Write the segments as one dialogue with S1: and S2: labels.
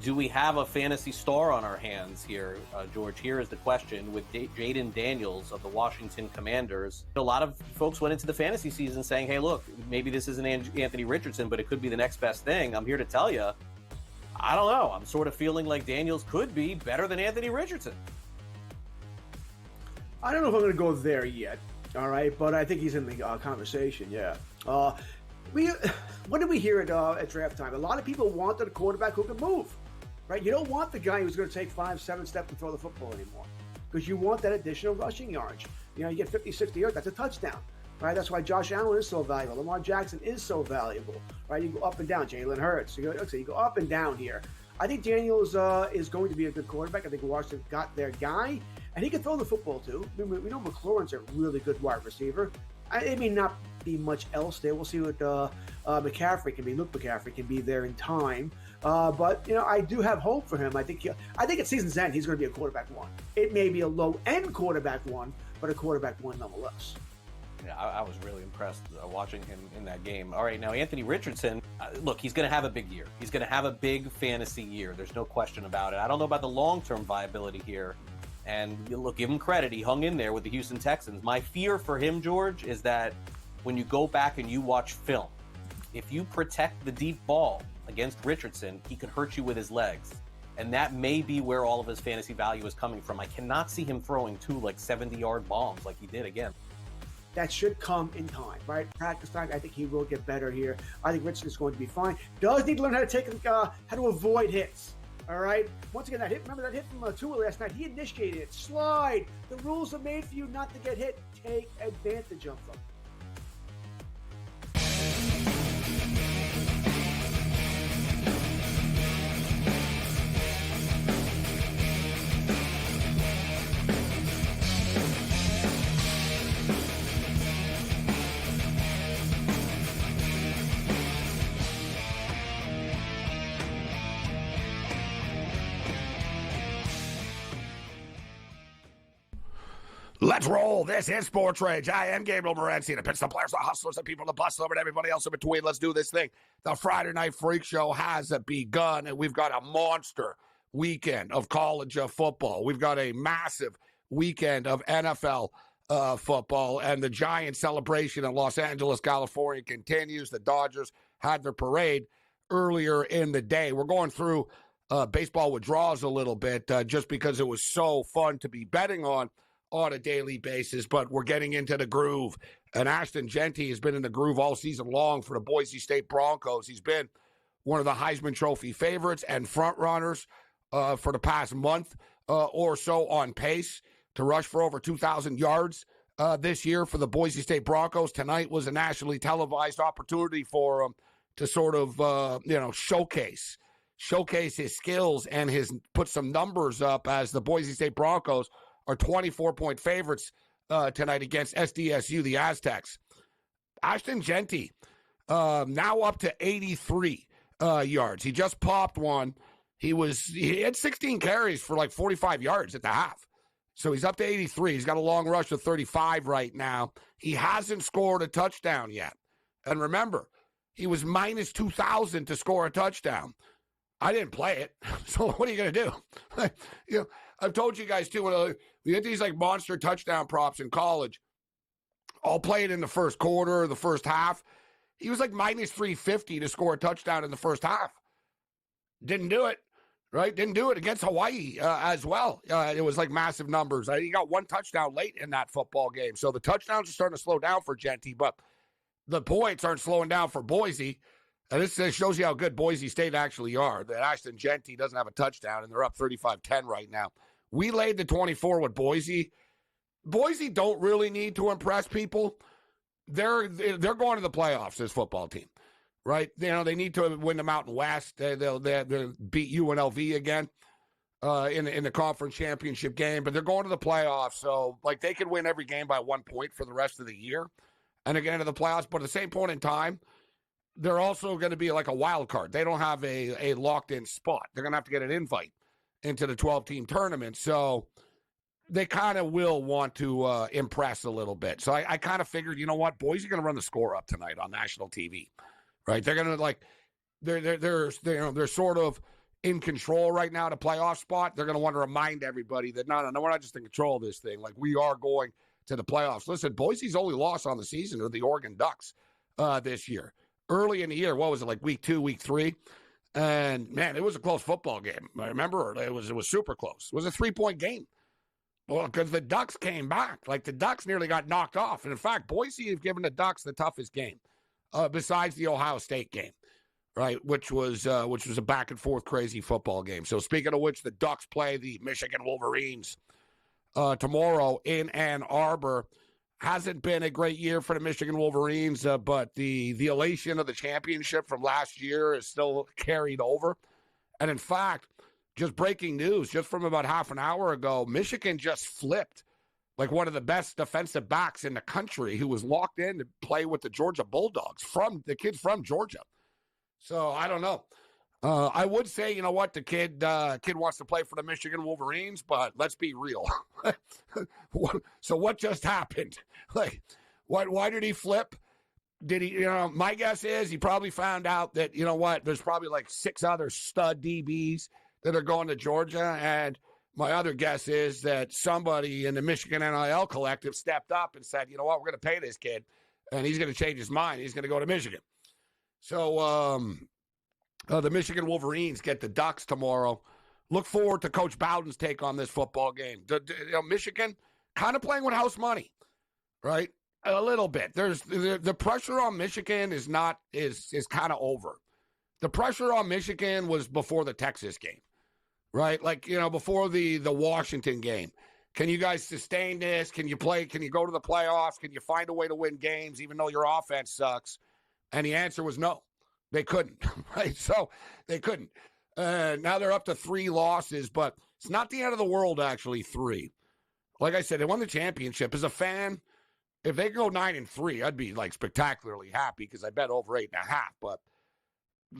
S1: Do we have a fantasy star on our hands here, George? Here is the question with Jaden Daniels of the Washington Commanders. A lot of folks went into the fantasy season saying, hey, look, maybe this isn't Anthony Richardson, but it could be the next best thing. I'm here to tell you, I don't know. I'm sort of feeling like Daniels could be better than Anthony Richardson.
S2: I don't know if I'm going to go there yet, all right? But I think he's in the conversation, yeah. What did we hear at draft time? A lot of people wanted a quarterback who could move, right? You don't want the guy who's going to take 5-7 steps and throw the football anymore because you want that additional rushing yards. You know, you get 50, 60 yards, that's a touchdown, right? That's why Josh Allen is so valuable. Lamar Jackson is so valuable, right? You go up and down. Jalen Hurts. You go up and down here. I think Daniels is going to be a good quarterback. I think Washington got their guy, and he can throw the football too. We know McLaurin's a really good wide receiver. It may not be much else there. We'll see what McCaffrey can be. Luke McCaffrey can be there in time. But, you know, I do have hope for him. I think at season's end, he's going to be a quarterback one. It may be a low-end quarterback one, but a quarterback one nonetheless.
S1: Yeah, I was really impressed watching him in that game. All right, now Anthony Richardson, look, he's going to have a big year. He's going to have a big fantasy year. There's no question about it. I don't know about the long-term viability here. And look, give him credit. He hung in there with the Houston Texans. My fear for him, George, is that when you go back and you watch film, if you protect the deep ball against Richardson, he could hurt you with his legs. And that may be where all of his fantasy value is coming from. I cannot see him throwing 2 70-yard bombs like he did again.
S2: That should come in time, right? Practice time. I think he will get better here. I think Richardson's going to be fine. Does need to learn how to avoid hits. All right. Once again, that hit. Remember that hit from Tua last night? He initiated it. Slide. The rules are made for you not to get hit. Take advantage of them.
S3: Let's roll. This is SportsRage. I am Gabriel Morency. The pitch, the players, the hustlers, the people, the bustlers, and everybody else in between. Let's do this thing. The Friday Night Freak Show has begun, and we've got a monster weekend of college football. We've got a massive weekend of NFL football, and the Giants celebration in Los Angeles, California continues. The Dodgers had their parade earlier in the day. We're going through baseball withdrawals a little bit just because it was so fun to be betting on a daily basis, but we're getting into the groove. And Ashton Jeanty has been in the groove all season long for the Boise State Broncos. He's been one of the Heisman Trophy favorites and front runners for the past month or so, on pace to rush for over 2,000 yards this year for the Boise State Broncos. Tonight was a nationally televised opportunity for him to sort of, showcase his skills and put some numbers up, as the Boise State Broncos are 24-point favorites tonight against SDSU, the Aztecs. Ashton Jeanty now up to 83 yards. He just popped one. He had 16 carries for like 45 yards at the half. So he's up to 83. He's got a long rush of 35 right now. He hasn't scored a touchdown yet. And remember, he was minus 2,000 to score a touchdown. I didn't play it, so what are you going to do? I've told you guys, too, when we get these like monster touchdown props in college, I'll play it in the first quarter, the first half. He was like minus 350 to score a touchdown in the first half. Didn't do it, right? Didn't do it against Hawaii as well. It was like massive numbers. He got one touchdown late in that football game. So the touchdowns are starting to slow down for Jeanty, but the points aren't slowing down for Boise. And this shows you how good Boise State actually are. That Ashton Jeanty doesn't have a touchdown, and they're up 35-10 right now. We laid the 24 with Boise. Boise don't really need to impress people. They're going to the playoffs, this football team, right? They need to win the Mountain West. They'll beat UNLV again in the conference championship game, but they're going to the playoffs. So, they could win every game by 1 point for the rest of the year and again to the playoffs. But at the same point in time, they're also going to be like a wild card. They don't have a locked-in spot. They're going to have to get an invite into the 12-team tournament. So they kind of will want to impress a little bit. So I kind of figured, you know what, Boise going to run the score up tonight on national TV, right? They're going to they're sort of in control right now, the playoff spot, they're going to want to remind everybody that, no, we're not just in control of this thing. Like, we are going to the playoffs. Listen, Boise's only loss on the season are the Oregon Ducks this year. Early in the year, what was it, like week 2, week 3? And, man, it was a close football game. I remember it was super close. It was a 3-point game. Well, because the Ducks came back. Like, the Ducks nearly got knocked off. And, in fact, Boise have given the Ducks the toughest game besides the Ohio State game, right, which was a back-and-forth crazy football game. So, speaking of which, the Ducks play the Michigan Wolverines tomorrow in Ann Arbor. Hasn't been a great year for the Michigan Wolverines, but the elation of the championship from last year is still carried over. And, in fact, just breaking news, just from about half an hour ago, Michigan just flipped like one of the best defensive backs in the country who was locked in to play with the Georgia Bulldogs, from the kid's from Georgia. So I don't know. I would say, you know what, the kid wants to play for the Michigan Wolverines, but let's be real. So what just happened? Like, why did he flip? Did he, my guess is he probably found out that, you know what, there's probably like 6 other stud DBs that are going to Georgia. And my other guess is that somebody in the Michigan NIL collective stepped up and said, you know what, we're going to pay this kid, and he's going to change his mind. He's going to go to Michigan. So the Michigan Wolverines get the Ducks tomorrow. Look forward to Coach Bowden's take on this football game. Michigan kind of playing with house money, right? A little bit. There's the pressure on Michigan is kind of over. The pressure on Michigan was before the Texas game. Right? Like, before the Washington game. Can you guys sustain this? Can you play? Can you go to the playoffs? Can you find a way to win games even though your offense sucks? And the answer was no. They couldn't. Right? So they couldn't. Now they're up to 3 losses, but it's not the end of the world, actually, 3. Like I said, they won the championship. As a fan, if they go 9-3, I'd be like spectacularly happy because I bet over 8.5. But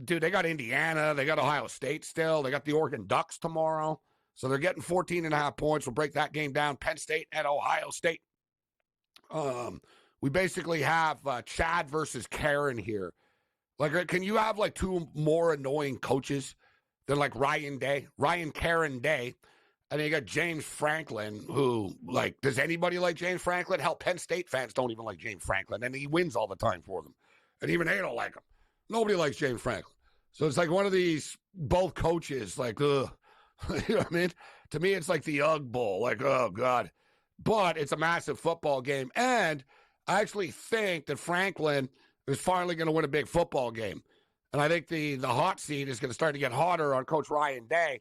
S3: dude, they got Indiana. They got Ohio State still. They got the Oregon Ducks tomorrow. So they're getting 14.5 points. We'll break that game down. Penn State at Ohio State. We basically have Chad versus Karen here. Like, can you have like 2 more annoying coaches than like Ryan Karen Day? And then you got James Franklin, who, like, does anybody like James Franklin? Hell, Penn State fans don't even like James Franklin, and he wins all the time for them. And even they don't like him. Nobody likes James Franklin. So it's like one of these, both coaches, like, ugh. You know what I mean? To me, it's like the Ugg Bowl. Like, oh, God. But it's a massive football game. And I actually think that Franklin is finally going to win a big football game. And I think the hot seat is going to start to get hotter on Coach Ryan Day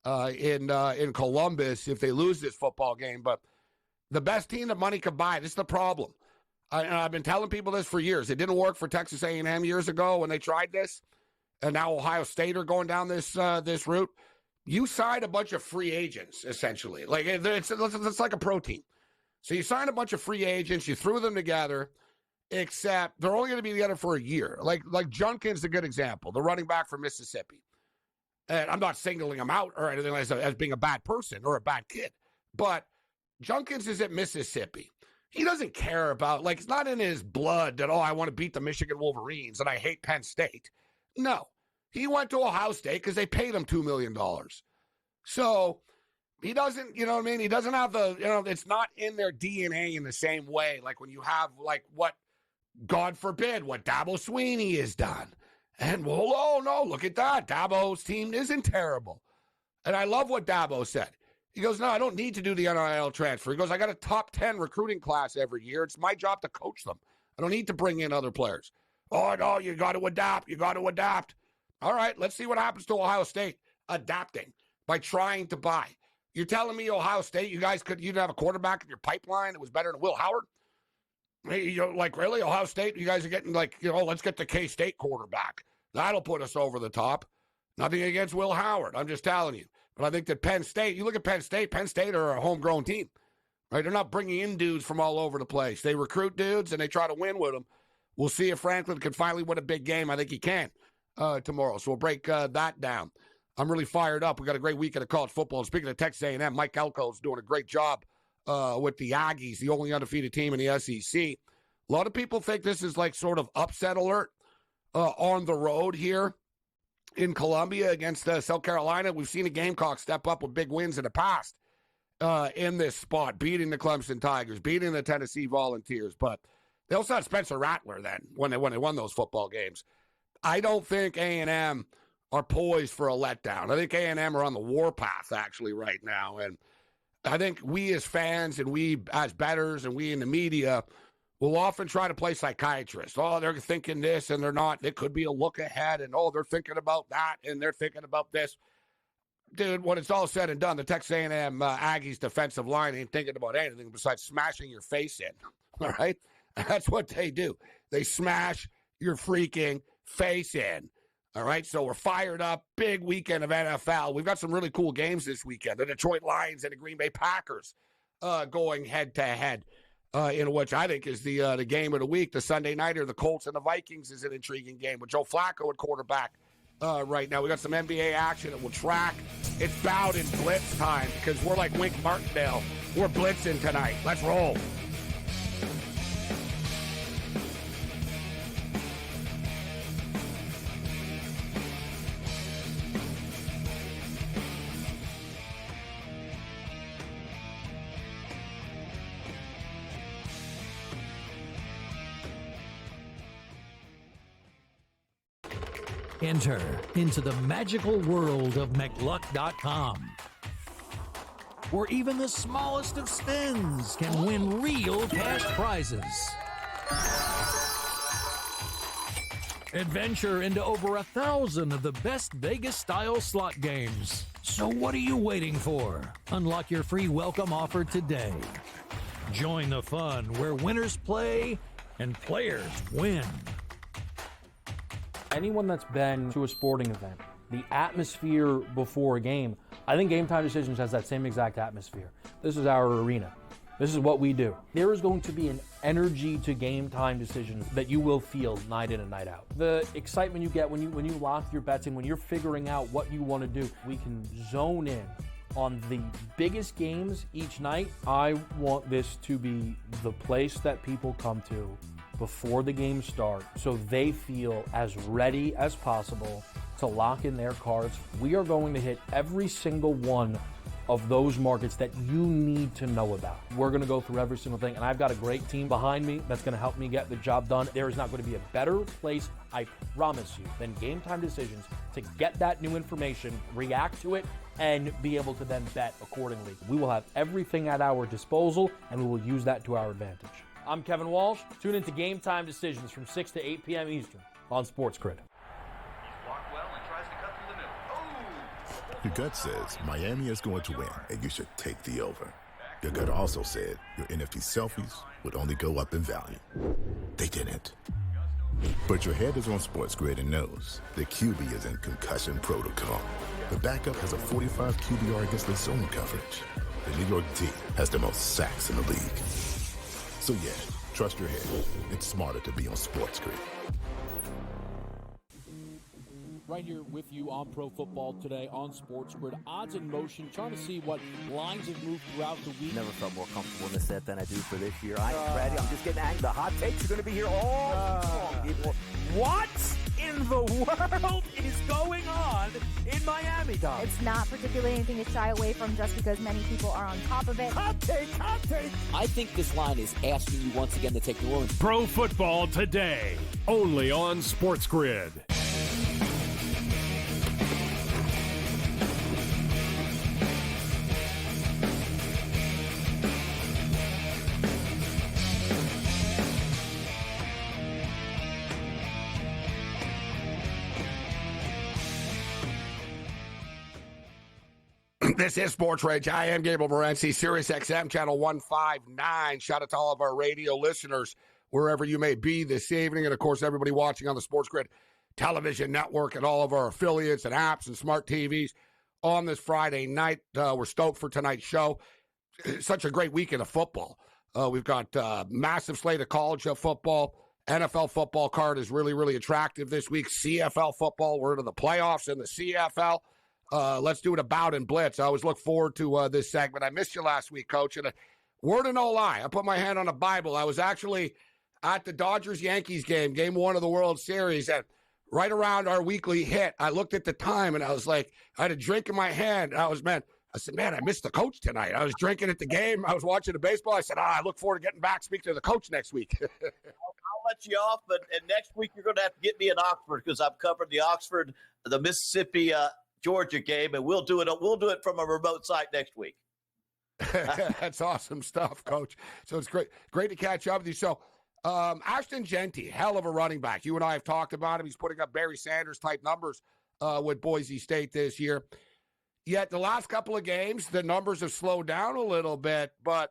S3: in Columbus if they lose this football game. But the best team that money could buy, this is the problem. And I've been telling people this for years. It didn't work for Texas A&M years ago when they tried this, and now Ohio State are going down this route. You signed a bunch of free agents, essentially. Like, it's like a pro team. So you signed a bunch of free agents, you threw them together, except they're only going to be together for a year. Like Junkin's a good example, the running back from Mississippi. And I'm not singling him out or anything like that as being a bad person or a bad kid, but Junkins is at Mississippi. He doesn't care about, like, it's not in his blood that, I want to beat the Michigan Wolverines and I hate Penn State. No. He went to Ohio State because they paid him $2 million. So he doesn't, you know what I mean? He doesn't have it's not in their DNA in the same way. Like when you have, like, what, God forbid, what Dabo Swinney has done. And, well, oh, no, look at that. Dabo's team isn't terrible. And I love what Dabo said. He goes, no, I don't need to do the NIL transfer. He goes, I got a top 10 recruiting class every year. It's my job to coach them. I don't need to bring in other players. Oh, no, you got to adapt. You got to adapt. All right, let's see what happens to Ohio State adapting by trying to buy. You're telling me Ohio State, you didn't have a quarterback in your pipeline that was better than Will Howard? Hey, like, really, Ohio State, you guys are getting, like, let's get the K-State quarterback. That'll put us over the top. Nothing against Will Howard. I'm just telling you. But I think that Penn State, you look at Penn State are a homegrown team, right? They're not bringing in dudes from all over the place. They recruit dudes, and they try to win with them. We'll see if Franklin can finally win a big game. I think he can tomorrow. So we'll break that down. I'm really fired up. We got a great weekend of college football. And speaking of Texas A&M, Mike Elko's doing a great job with the Aggies, the only undefeated team in the SEC. A lot of people think this is like sort of upset alert on the road here in Columbia against South Carolina. We've seen the Gamecocks step up with big wins in the past in this spot, beating the Clemson Tigers, beating the Tennessee Volunteers. But they also had Spencer Rattler then when they won those football games. I don't think A&M are poised for a letdown. I think A&M are on the warpath actually right now. And I think we as fans and we as bettors and we in the media will often try to play psychiatrists. Oh, they're thinking this and they're not. It could be a look ahead, and they're thinking about that and they're thinking about this. Dude, when it's all said and done, the Texas A&M Aggies defensive line ain't thinking about anything besides smashing your face in. All right? That's what they do. They smash your freaking face in. All right? So we're fired up. Big weekend of NFL. We've got some really cool games this weekend. The Detroit Lions and the Green Bay Packers going head-to-head. In which I think is the game of the week. The Sunday nighter, the Colts and the Vikings is an intriguing game with Joe Flacco at quarterback right now. We got some NBA action that we'll track. It's Bowden blitz time because we're like Wink Martindale. We're blitzing tonight. Let's roll.
S4: Enter into the magical world of McLuck.com, where even the smallest of spins can win real cash prizes. Adventure into over 1,000 of the best Vegas-style slot games. So what are you waiting for? Unlock your free welcome offer today. Join the fun where winners play and players win.
S5: Anyone that's been to a sporting event, the atmosphere before a game, I think Game Time Decisions has that same exact atmosphere. This is our arena. This is what we do. There is going to be an energy to Game Time Decisions that you will feel night in and night out. The excitement you get when you lock your bets in, when you're figuring out what you want to do, we can zone in on the biggest games each night. I want this to be the place that people come to before the games start so they feel as ready as possible to lock in their cards. We are going to hit every single one of those markets that you need to know about. We're going to go through every single thing, and I've got a great team behind me that's going to help me get the job done. There is not going to be a better place, I promise you, than Game Time Decisions to get that new information, react to it, and be able to then bet accordingly. We will have everything at our disposal, and we will use that to our advantage. I'm Kevin Walsh. Tune into Game Time Decisions from 6 to 8 p.m. Eastern on SportsGrid.
S6: Your gut says Miami is going to win, and you should take the over. Your gut also said your NFT selfies would only go up in value. They didn't. But your head is on SportsGrid and knows the QB is in concussion protocol. The backup has a 45 QBR against the zone coverage. The New York D has the most sacks in the league. So yeah, trust your head. It's smarter to be on SportsGrid.
S7: Right here with you on Pro Football Today on SportsGrid. Odds in motion, trying to see what lines have moved throughout the week.
S8: Never felt more comfortable in this set than I do for this year. I am ready. I'm just getting angry. The hot takes are going to be here all long, people. What in the world is going on in Miami, Tom?
S9: It's not particularly anything to shy away from just because many people are on top of it.
S8: Hot take, hot take.
S10: I think this line is asking you once again to take New Orleans.
S11: Pro Football Today, only on SportsGrid.
S3: This is SportsRage. I am Gabriel Morency, Sirius XM, channel 159. Shout out to all of our radio listeners, wherever you may be this evening. And, of course, everybody watching on the SportsGrid television network and all of our affiliates and apps and smart TVs on this Friday night. We're stoked for tonight's show. It's such a great weekend of football. We've got massive slate of college football. NFL football card is really, really attractive this week. CFL football, we're into the playoffs in the CFL. Let's do it about and blitz. I always look forward to this segment. I missed you last week, Coach. And word of no lie, I put my hand on a Bible. I was actually at the Dodgers-Yankees game 1 of the World Series. And right around our weekly hit, I looked at the time and I was like, I had a drink in my hand. And I said, man, I missed the coach tonight. I was drinking at the game. I was watching the baseball. I said, I look forward to getting back, speak to the coach next week.
S12: I'll let you off, but next week you're going to have to get me in Oxford because I've covered the Mississippi, Georgia game, and we'll do it from a remote site next week.
S3: That's awesome stuff, Coach. So it's great to catch up with you. So Ashton Genty, hell of a running back. You and I have talked about him. He's putting up Barry Sanders type numbers with Boise State this year. Yet the last couple of games, the numbers have slowed down a little bit, but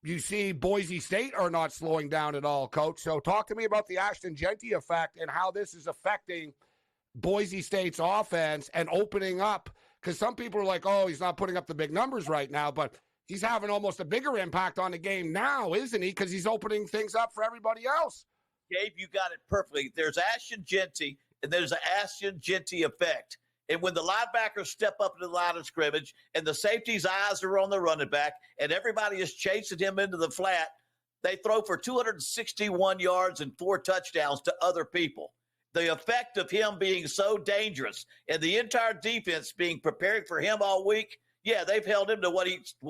S3: you see Boise State are not slowing down at all, Coach. So talk to me about the Ashton Genty effect and how this is affecting Boise State's offense and opening up, because some people are like, oh, he's not putting up the big numbers right now, but he's having almost a bigger impact on the game now, isn't he? Because he's opening things up for everybody else.
S12: Gabe, you got it perfectly. There's Ashton Genty, and there's an Ashton Genty effect. And when the linebackers step up into the line of scrimmage and the safety's eyes are on the running back and everybody is chasing him into the flat, they throw for 261 yards and 4 touchdowns to other people. The effect of him being so dangerous and the entire defense being preparing for him all week, yeah, they've held him to what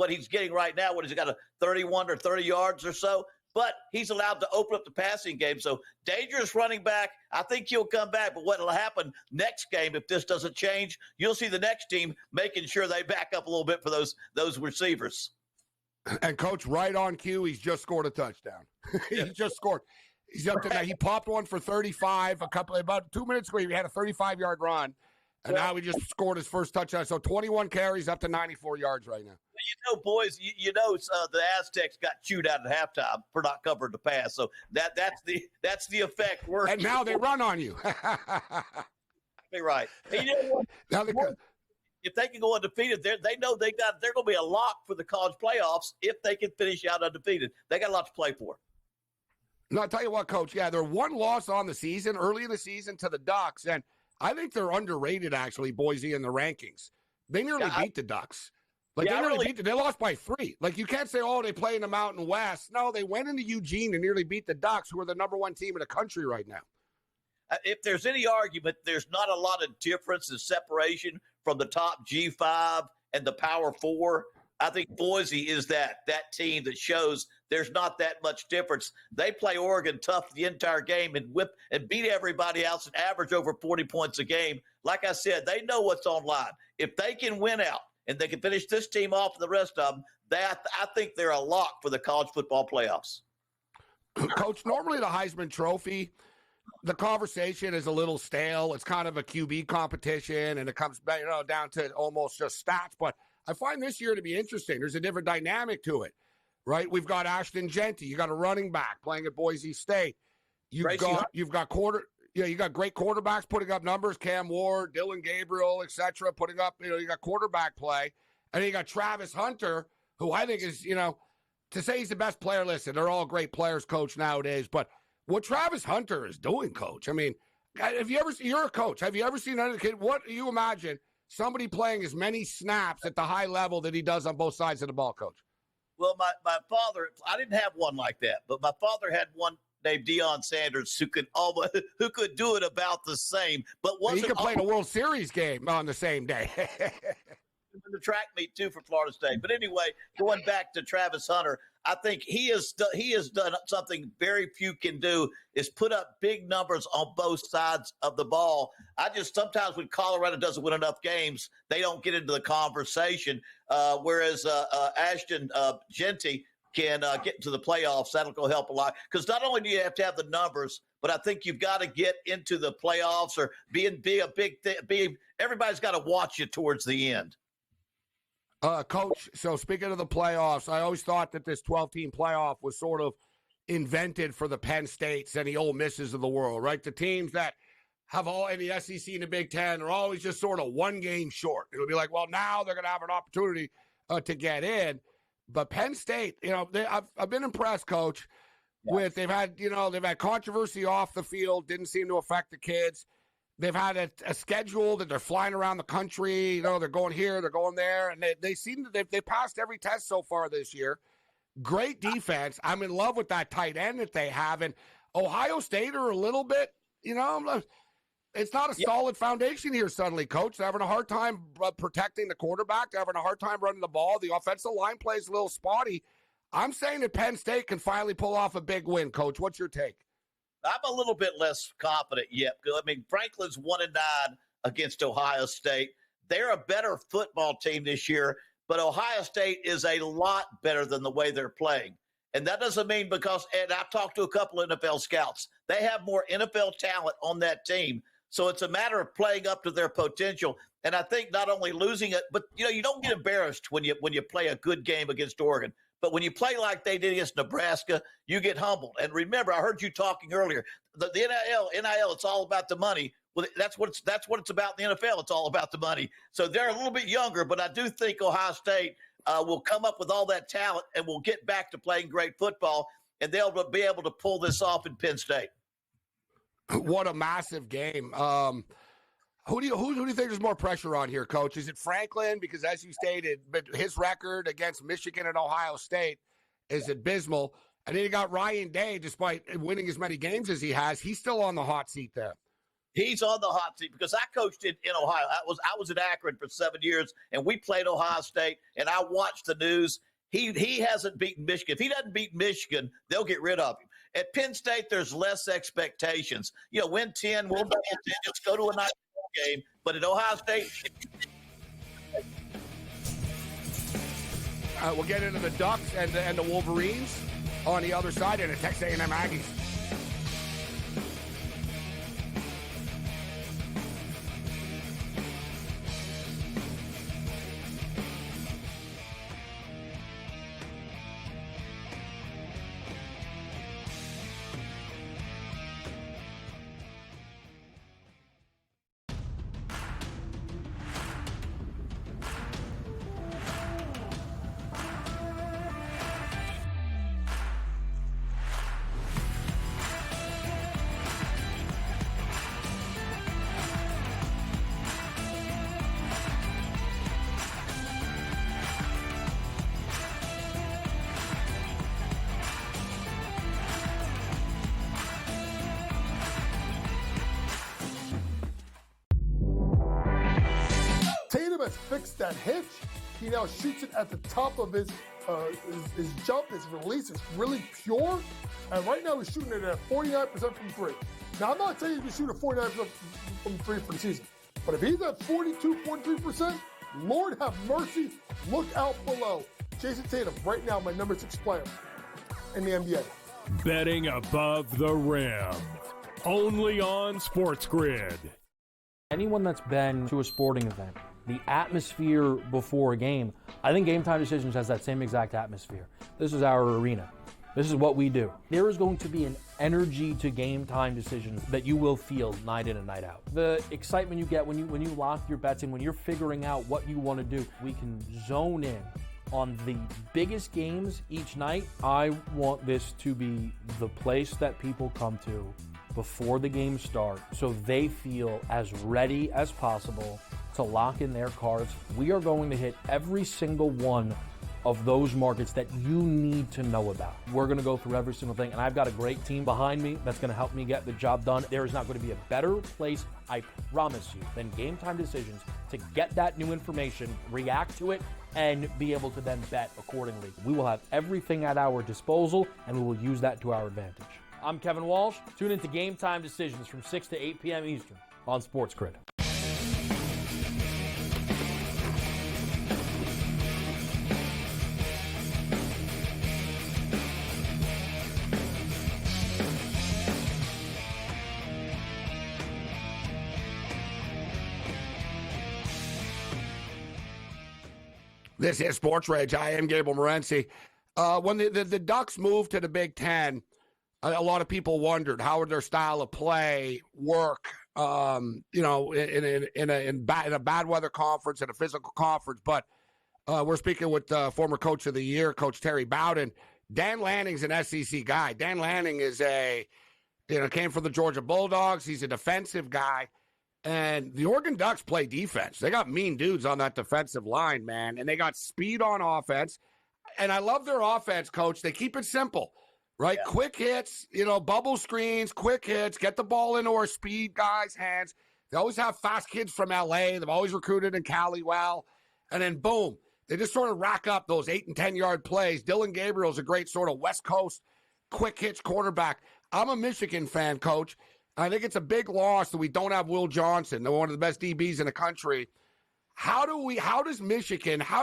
S12: he's getting right now. What, he's got a 31 or 30 yards or so? But he's allowed to open up the passing game. So dangerous running back. I think he'll come back. But what will happen next game, if this doesn't change, you'll see the next team making sure they back up a little bit for those receivers.
S3: And, Coach, right on cue, he's just scored a touchdown. He just scored. He's up to now. He popped one for 35 about 2 minutes ago. He had a 35-yard run. And now he just scored his first touchdown. So 21 carries, up to 94 yards right now.
S12: Boys, the Aztecs got chewed out at halftime for not covering the pass. So that's the effect.
S3: And now they run on you.
S12: Be right. And you know what? If they can go undefeated, they know they're going to be a lock for the college playoffs if they can finish out undefeated. They got a lot to play for.
S3: No, I'll tell you what, Coach. Yeah, they're one loss on the season, early in the season to the Ducks, and I think they're underrated, actually, Boise, in the rankings. They nearly beat the Ducks. They lost by 3. Like, you can't say, oh, they play in the Mountain West. No, they went into Eugene and nearly beat the Ducks, who are the number 1 team in the country right now.
S12: If there's any argument, there's not a lot of difference in separation from the top G5 and the Power 4. I think Boise is that team that shows there's not that much difference. They play Oregon tough the entire game and whip and beat everybody else and average over 40 points a game. Like I said, they know what's on line. If they can win out and they can finish this team off and the rest of them, I think they're a lock for the college football playoffs.
S3: Coach, normally the Heisman Trophy, the conversation is a little stale. It's kind of a QB competition, and it comes down to almost just stats. But I find this year to be interesting. There's a different dynamic to it, right? We've got Ashton Genty. You got a running back playing at Boise State. You've got great quarterbacks putting up numbers. Cam Ward, Dylan Gabriel, etc. Putting up. You got quarterback play, and then you got Travis Hunter, who I think is to say he's the best player. Listen, they're all great players, Coach, nowadays. But what Travis Hunter is doing, Coach, I mean, you're a coach. Have you ever seen another kid? What do you imagine? Somebody playing as many snaps at the high level that he does on both sides of the ball, Coach?
S12: Well, my father, I didn't have one like that, but my father had one named Deion Sanders who could do it about the same. But
S3: he could play in a World Series game on the same day.
S12: In the track meet too for Florida State. But anyway, going back to Travis Hunter, I think he has done something very few can do, is put up big numbers on both sides of the ball. Sometimes when Colorado doesn't win enough games, they don't get into the conversation. Whereas Ashton Genty can get into the playoffs. That'll go help a lot. Because not only do you have to have the numbers, but I think you've got to get into the playoffs or be a big thing. Everybody's got to watch you towards the end.
S3: Coach, so speaking of the playoffs, I always thought that this 12-team playoff was sort of invented for the Penn States and the Ole Misses of the world, right? The teams that have all in the SEC and the Big Ten are always just sort of one game short. It'll be like, well, now they're going to have an opportunity to get in. But Penn State, I've been impressed, Coach, with they've had controversy off the field, didn't seem to affect the kids. They've had a schedule that they're flying around the country. They're going here, they're going there, and they seem to they passed every test so far this year. Great defense. I'm in love with that tight end that they have. And Ohio State are a little bit, It's not a solid foundation here suddenly, Coach. They're having a hard time protecting the quarterback. They're having a hard time running the ball. The offensive line plays a little spotty. I'm saying that Penn State can finally pull off a big win, Coach. What's your take?
S12: I'm a little bit less confident yet. I mean, Franklin's 1-9 against Ohio State. They're a better football team this year, but Ohio State is a lot better than the way they're playing. And that doesn't mean because, and I've talked to a couple of NFL scouts, they have more NFL talent on that team. So it's a matter of playing up to their potential. And I think not only losing it, but, you don't get embarrassed when you play a good game against Oregon. But when you play like they did against Nebraska, you get humbled. And remember, I heard you talking earlier, the NIL, it's all about the money. Well, that's what it's about in the NFL. It's all about the money. So they're a little bit younger, but I do think Ohio State will come up with all that talent and will get back to playing great football, and they'll be able to pull this off in Penn State.
S3: What a massive game. Who do you think there's more pressure on here, Coach? Is it Franklin? Because as you stated, his record against Michigan and Ohio State is abysmal. And then you got Ryan Day, despite winning as many games as he has, he's still on the hot seat there.
S12: He's on the hot seat because I coached in Ohio. I was at Akron for 7 years, and we played Ohio State, and I watched the news. He hasn't beaten Michigan. If he doesn't beat Michigan, they'll get rid of him. At Penn State, there's less expectations. Win 10, we'll win 10, just go to a nice game. But at Ohio State,
S3: we'll get into the Ducks and the Wolverines on the other side, and the Texas A&M Aggies.
S13: Fixed that hitch. He now shoots it at the top of his jump. His release is really pure. And right now he's shooting it at 49% from three. Now, I'm not saying he's going to shoot at 49% from three for the season. But if he's at 42.3%, Lord have mercy, look out below. Jason Tatum, right now, my number 6 player in the NBA.
S11: Betting above the rim. Only on SportsGrid.
S5: Anyone that's been to a sporting event, the atmosphere before a game, I think Game Time Decisions has that same exact atmosphere. This is our arena. This is what we do. There is going to be an energy to Game Time Decisions that you will feel night in and night out. The excitement you get when you lock your bets in, when you're figuring out what you want to do, we can zone in on the biggest games each night. I want this to be the place that people come to before the games start so they feel as ready as possible to lock in their cards. We are going to hit every single one of those markets that you need to know about. We're going to go through every single thing, and I've got a great team behind me that's going to help me get the job done. There is not going to be a better place, I promise you, than Game Time Decisions to get that new information, react to it, and be able to then bet accordingly. We will have everything at our disposal, and we will use that to our advantage. I'm Kevin Walsh. Tune into Game Time Decisions from 6 to 8 p.m. Eastern on SportsGrid.
S3: This is SportsRage. I am Gabriel Morency. When the Ducks moved to the Big Ten, a lot of people wondered how would their style of play work, in a bad weather conference and a physical conference. But we're speaking with former Coach of the Year, Coach Terry Bowden. Dan Lanning's an SEC guy. Dan Lanning is came from the Georgia Bulldogs. He's a defensive guy. And the Oregon Ducks play defense. They got mean dudes on that defensive line, man. And they got speed on offense. And I love their offense, Coach. They keep it simple. right? Yeah. Quick hits, bubble screens, quick hits, get the ball into our speed guys' hands. They always have fast kids from LA. They've always recruited in Cali well. And then, boom, they just sort of rack up those 8 and 10-yard plays. Dylan Gabriel's a great sort of West Coast quick hits quarterback. I'm a Michigan fan, Coach. I think it's a big loss that we don't have Will Johnson. They're one of the best DBs in the country. How do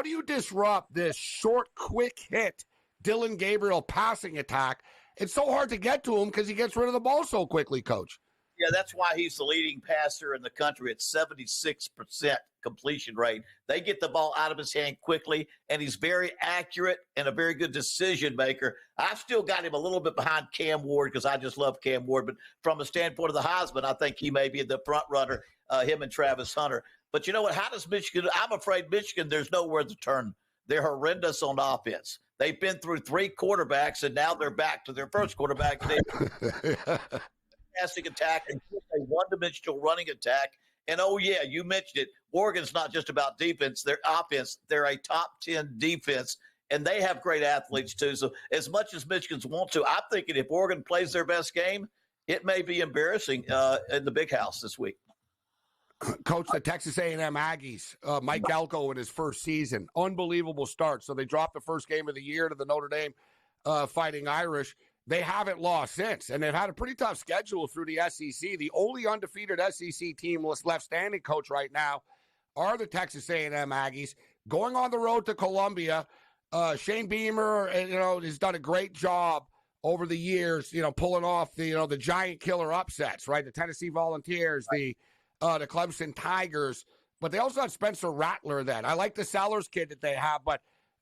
S3: you disrupt this short, quick hit Dylan Gabriel passing attack? It's so hard to get to him because he gets rid of the ball so quickly, Coach.
S12: Yeah, that's why he's the leading passer in the country at 76% completion rate. They get the ball out of his hand quickly, and he's very accurate and a very good decision maker. I've still got him a little bit behind Cam Ward because I just love Cam Ward. But from the standpoint of the Heisman, I think he may be the front runner, him and Travis Hunter. But you know what? How does Michigan – I'm afraid Michigan, there's nowhere to turn. They're horrendous on offense. They've been through 3 quarterbacks, and now they're back to their first quarterback. Passing attack and a one-dimensional running attack. And, oh, yeah, you mentioned it. Oregon's not just about defense. They're offense. They're a top 10 defense, and they have great athletes too. So as much as Michigan's want to, I'm thinking if Oregon plays their best game, it may be embarrassing in the big house this week.
S3: Coach, the Texas A&M Aggies, Mike Elko in his first season, unbelievable start. So they dropped the first game of the year to the Notre Dame Fighting Irish. They haven't lost since, and they've had a pretty tough schedule through the SEC. The only undefeated SEC team left standing, Coach, right now are the Texas A&M Aggies. Going on the road to Columbia, Shane Beamer, has done a great job over the years, pulling off the giant killer upsets, right? The Tennessee Volunteers, the Clemson Tigers, but they also have Spencer Rattler then. I like the Sellers kid that they have, but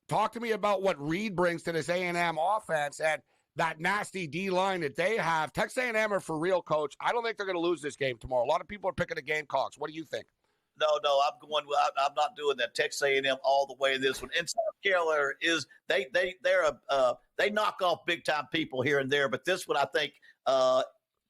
S3: talk to me about what Reed brings to this A&M offense and that nasty D-line that they have. Texas A&M are for real, Coach. I don't think they're going to lose this game tomorrow. A lot of people are picking the Gamecocks. What do you think?
S12: No, I'm not doing that. Texas A&M all the way in this one. And South Carolina is they knock off big time people here and there, but this one I think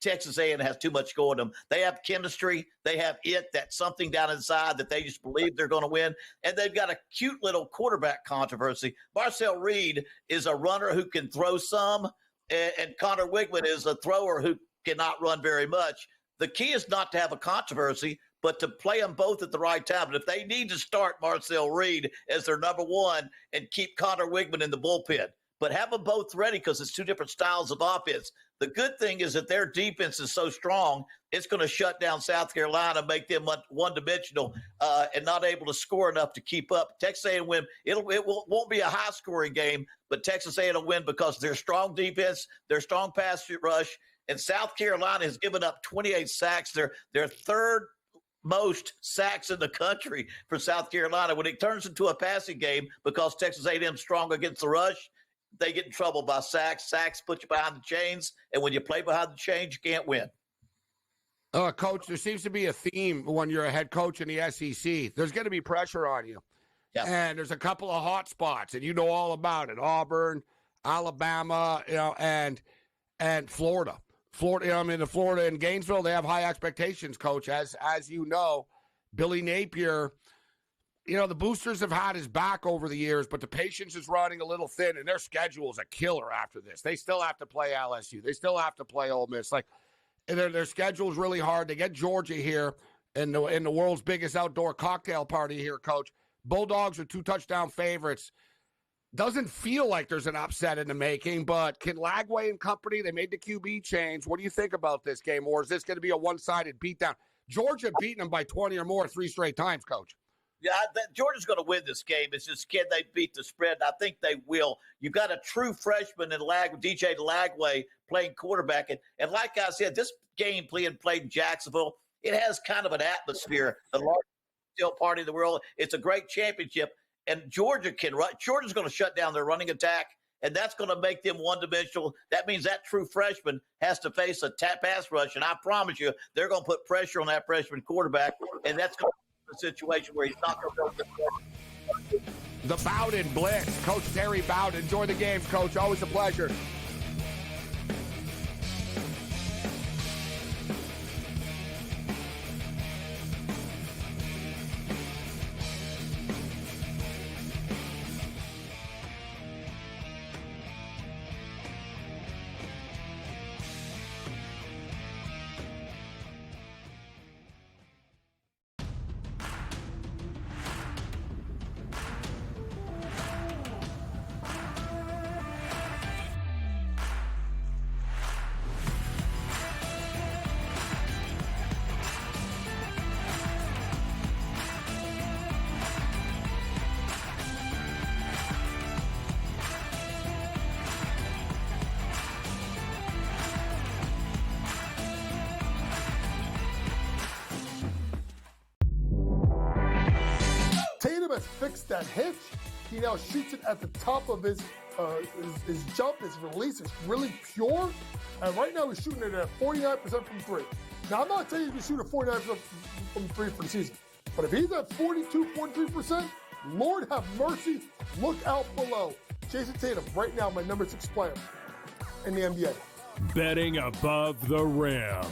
S12: Texas A&M has too much going to them. They have chemistry. They have that something down inside that they just believe they're going to win. And they've got a cute little quarterback controversy. Marcel Reed is a runner who can throw some, and Connor Wigman is a thrower who cannot run very much. The key is not to have a controversy, but to play them both at the right time. And if they need to start Marcel Reed as their number one and keep Connor Wigman in the bullpen, but have them both ready because it's 2 different styles of offense. The good thing is that their defense is so strong, it's going to shut down South Carolina, make them one-dimensional and not able to score enough to keep up. Texas A&M win. It won't be a high-scoring game, but Texas A&M will win because of their strong defense, their strong pass rush, and South Carolina has given up 28 sacks. They're third most sacks in the country for South Carolina. When it turns into a passing game because Texas A&M is strong against the rush, they get in trouble by sacks. Sacks put you behind the chains, and when you play behind the chains, you can't win.
S3: Coach, there seems to be a theme when you're a head coach in the SEC. There's going to be pressure on you.
S12: Yeah.
S3: And there's a couple of hot spots, and you know all about it. Auburn, Alabama, and Florida. Florida and Gainesville, they have high expectations, Coach. As you know, Billy Napier, the boosters have had his back over the years, but the patience is running a little thin, and their schedule is a killer after this. They still have to play LSU. They still have to play Ole Miss. Their schedule is really hard. They get Georgia here in the world's biggest outdoor cocktail party here, Coach. Bulldogs are 2-touchdown favorites. Doesn't feel like there's an upset in the making, but can Lagway and company, they made the QB change. What do you think about this game, or is this going to be a one-sided beatdown? Georgia beating them by 20 or more 3 straight times, Coach.
S12: Yeah, Georgia's going to win this game. It's just, can they beat the spread? I think they will. You've got a true freshman in DJ Lagway playing quarterback. And like I said, this game played in Jacksonville, it has kind of an atmosphere. The largest party in the world. It's a great championship. And Georgia can run. Georgia's going to shut down their running attack, and that's going to make them one-dimensional. That means that true freshman has to face a pass rush, and I promise you they're going to put pressure on that freshman quarterback, and that's going to be a situation where he's not going to go.
S3: The Bowden Blitz. Coach Terry Bowden. Enjoy the games, Coach. Always a pleasure.
S13: has fixed that hitch. He now shoots it at the top of his jump, his release is really pure. And right now he's shooting it at 49% from three. Now, I'm not saying he's going to shoot at 49% from three for the season. But if he's at 42, 43%, Lord have mercy, look out below. Jason Tatum, right now, my number 6 player in the NBA.
S11: Betting above the rim.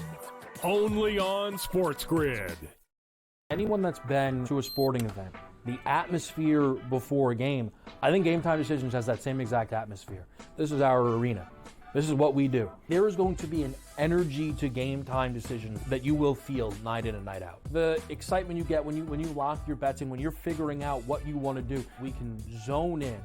S11: Only on SportsGrid.
S5: Anyone that's been to a sporting event, the atmosphere before a game, I think Game Time Decisions has that same exact atmosphere. This is our arena. This is what we do. There is going to be an energy to Game Time Decisions that you will feel night in and night out. The excitement you get when you lock your bets in, when you're figuring out what you want to do, we can zone in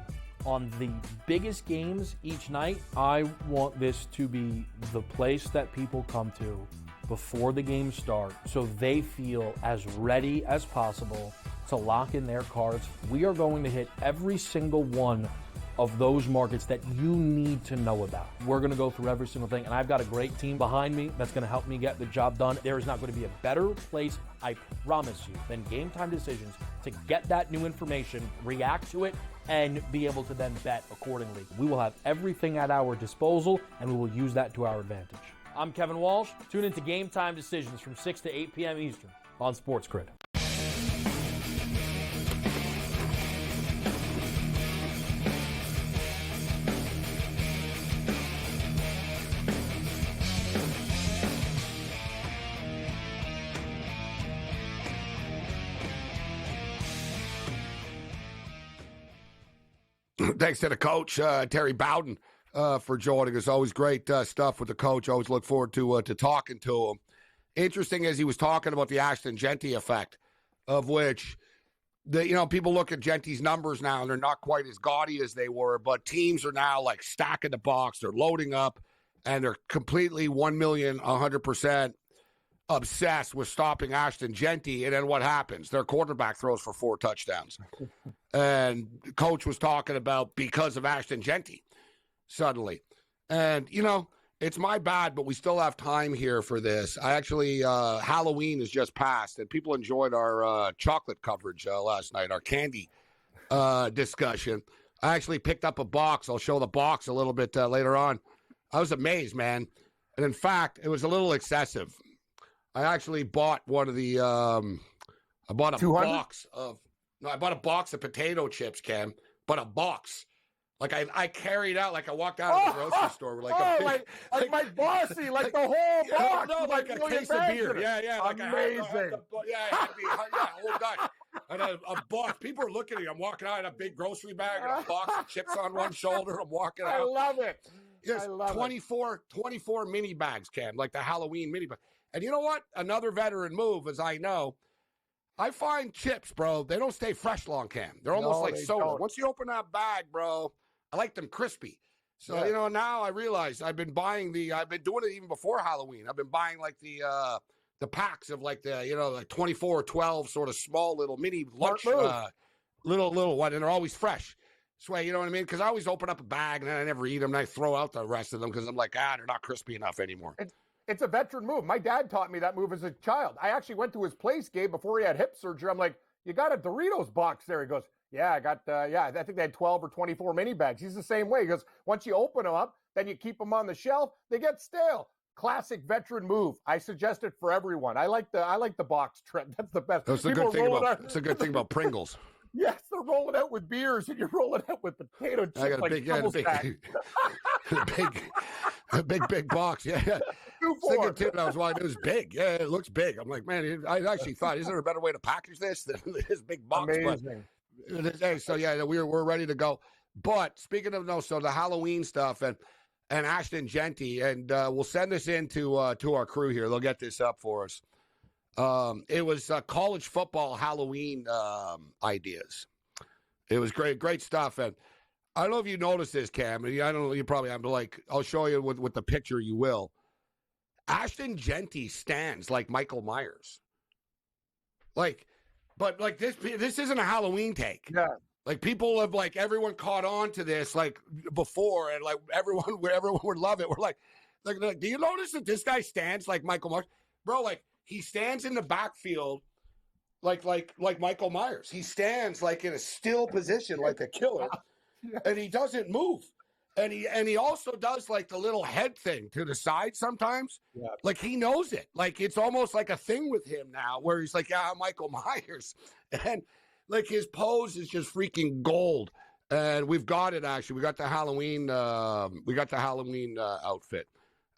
S5: on the biggest games each night. I want this to be the place that people come to before the games start so they feel as ready as possible to lock in their cards. We are going to hit every single one of those markets that you need to know about. We're going to go through every single thing, and I've got a great team behind me that's going to help me get the job done. There is not going to be a better place, I promise you, than Game Time Decisions to get that new information, react to it, and be able to then bet accordingly. We will have everything at our disposal, and we will use that to our advantage. I'm Kevin Walsh. Tune into Game Time Decisions from 6 to 8 p.m. Eastern on SportsGrid.
S3: Thanks to the coach, Terry Bowden, for joining us. Always great stuff with the coach. Always look forward to talking to him. Interesting as he was talking about the Ashton Genty effect, of which people look at Genty's numbers now and they're not quite as gaudy as they were, but teams are now like stacking the box. They're loading up and they're completely 1,100% obsessed with stopping Ashton Genty. And then what happens? Their quarterback throws for 4 touchdowns. And the coach was talking about because of Ashton Genty suddenly. And, it's my bad, but we still have time here for this. I actually, Halloween has just passed, and people enjoyed our chocolate coverage last night, our candy discussion. I actually picked up a box. I'll show the box a little bit later on. I was amazed, man. And in fact, it was a little excessive. I actually bought one of the, I bought a box of potato chips, Cam, but a box. Like I carried out, like I walked out of the grocery store with
S14: like my bossy, like the whole box.
S3: No, like a case of beer. Yeah. Like
S14: amazing.
S3: Oh gosh. And a box. People are looking at me. I'm walking out in a big grocery bag and a box of chips on one shoulder. I'm walking out.
S14: I love it.
S3: There's 24 mini bags, Cam, like the Halloween mini bag. And you know what? Another veteran move, as I know, I find chips, bro, they don't stay fresh long, Cam. They're almost like soda. Don't. Once you open that bag, bro, I like them crispy. So, now I realize I've been doing it even before Halloween. I've been buying like the packs of like like 24 or 12 sort of small little mini lunch, little one, and they're always fresh. So, you know what I mean? Because I always open up a bag and then I never eat them and I throw out the rest of them because I'm like, they're not crispy enough anymore.
S14: It's a veteran move. My dad taught me that move as a child. I actually went to his place, Gabe, before he had hip surgery. I'm like, you got a Doritos box there? He goes, yeah, I got, I think they had 12 or 24 mini bags. He's the same way. He goes, once you open them up, then you keep them on the shelf, they get stale. Classic veteran move. I suggest it for everyone. I like the box trend. That's the best.
S3: That's a good thing about Pringles.
S14: Yes, they're rolling out with beers and you're rolling out with potato chips.
S3: I got a big box. Yeah. Thinking too, I was like, it was big. Yeah, it looks big. I'm like, man, I actually thought, is there a better way to package this than this big box?
S14: Amazing.
S3: But, so yeah, we're ready to go. But speaking of the Halloween stuff and Ashton Genty, and we'll send this in to our crew here. They'll get this up for us. It was college football Halloween ideas. It was great stuff. And I don't know if you noticed this, Cam. I don't know. You probably have to I'll show you with the picture. You will. Ashton Genty stands like Michael Myers. But this isn't a Halloween take.
S14: Yeah.
S3: Like people have everyone caught on to this before, and everyone would love it. We're like, do you notice that this guy stands like Michael Myers, bro? He stands in the backfield, like Michael Myers. He stands like in a still position, like a killer, and he doesn't move. And he also does like the little head thing to the side sometimes.
S2: Yeah.
S3: Like he knows it. Like it's almost like a thing with him now, where he's like, yeah, I'm Michael Myers, and like his pose is just freaking gold. And we've got it actually. We got the Halloween. Outfit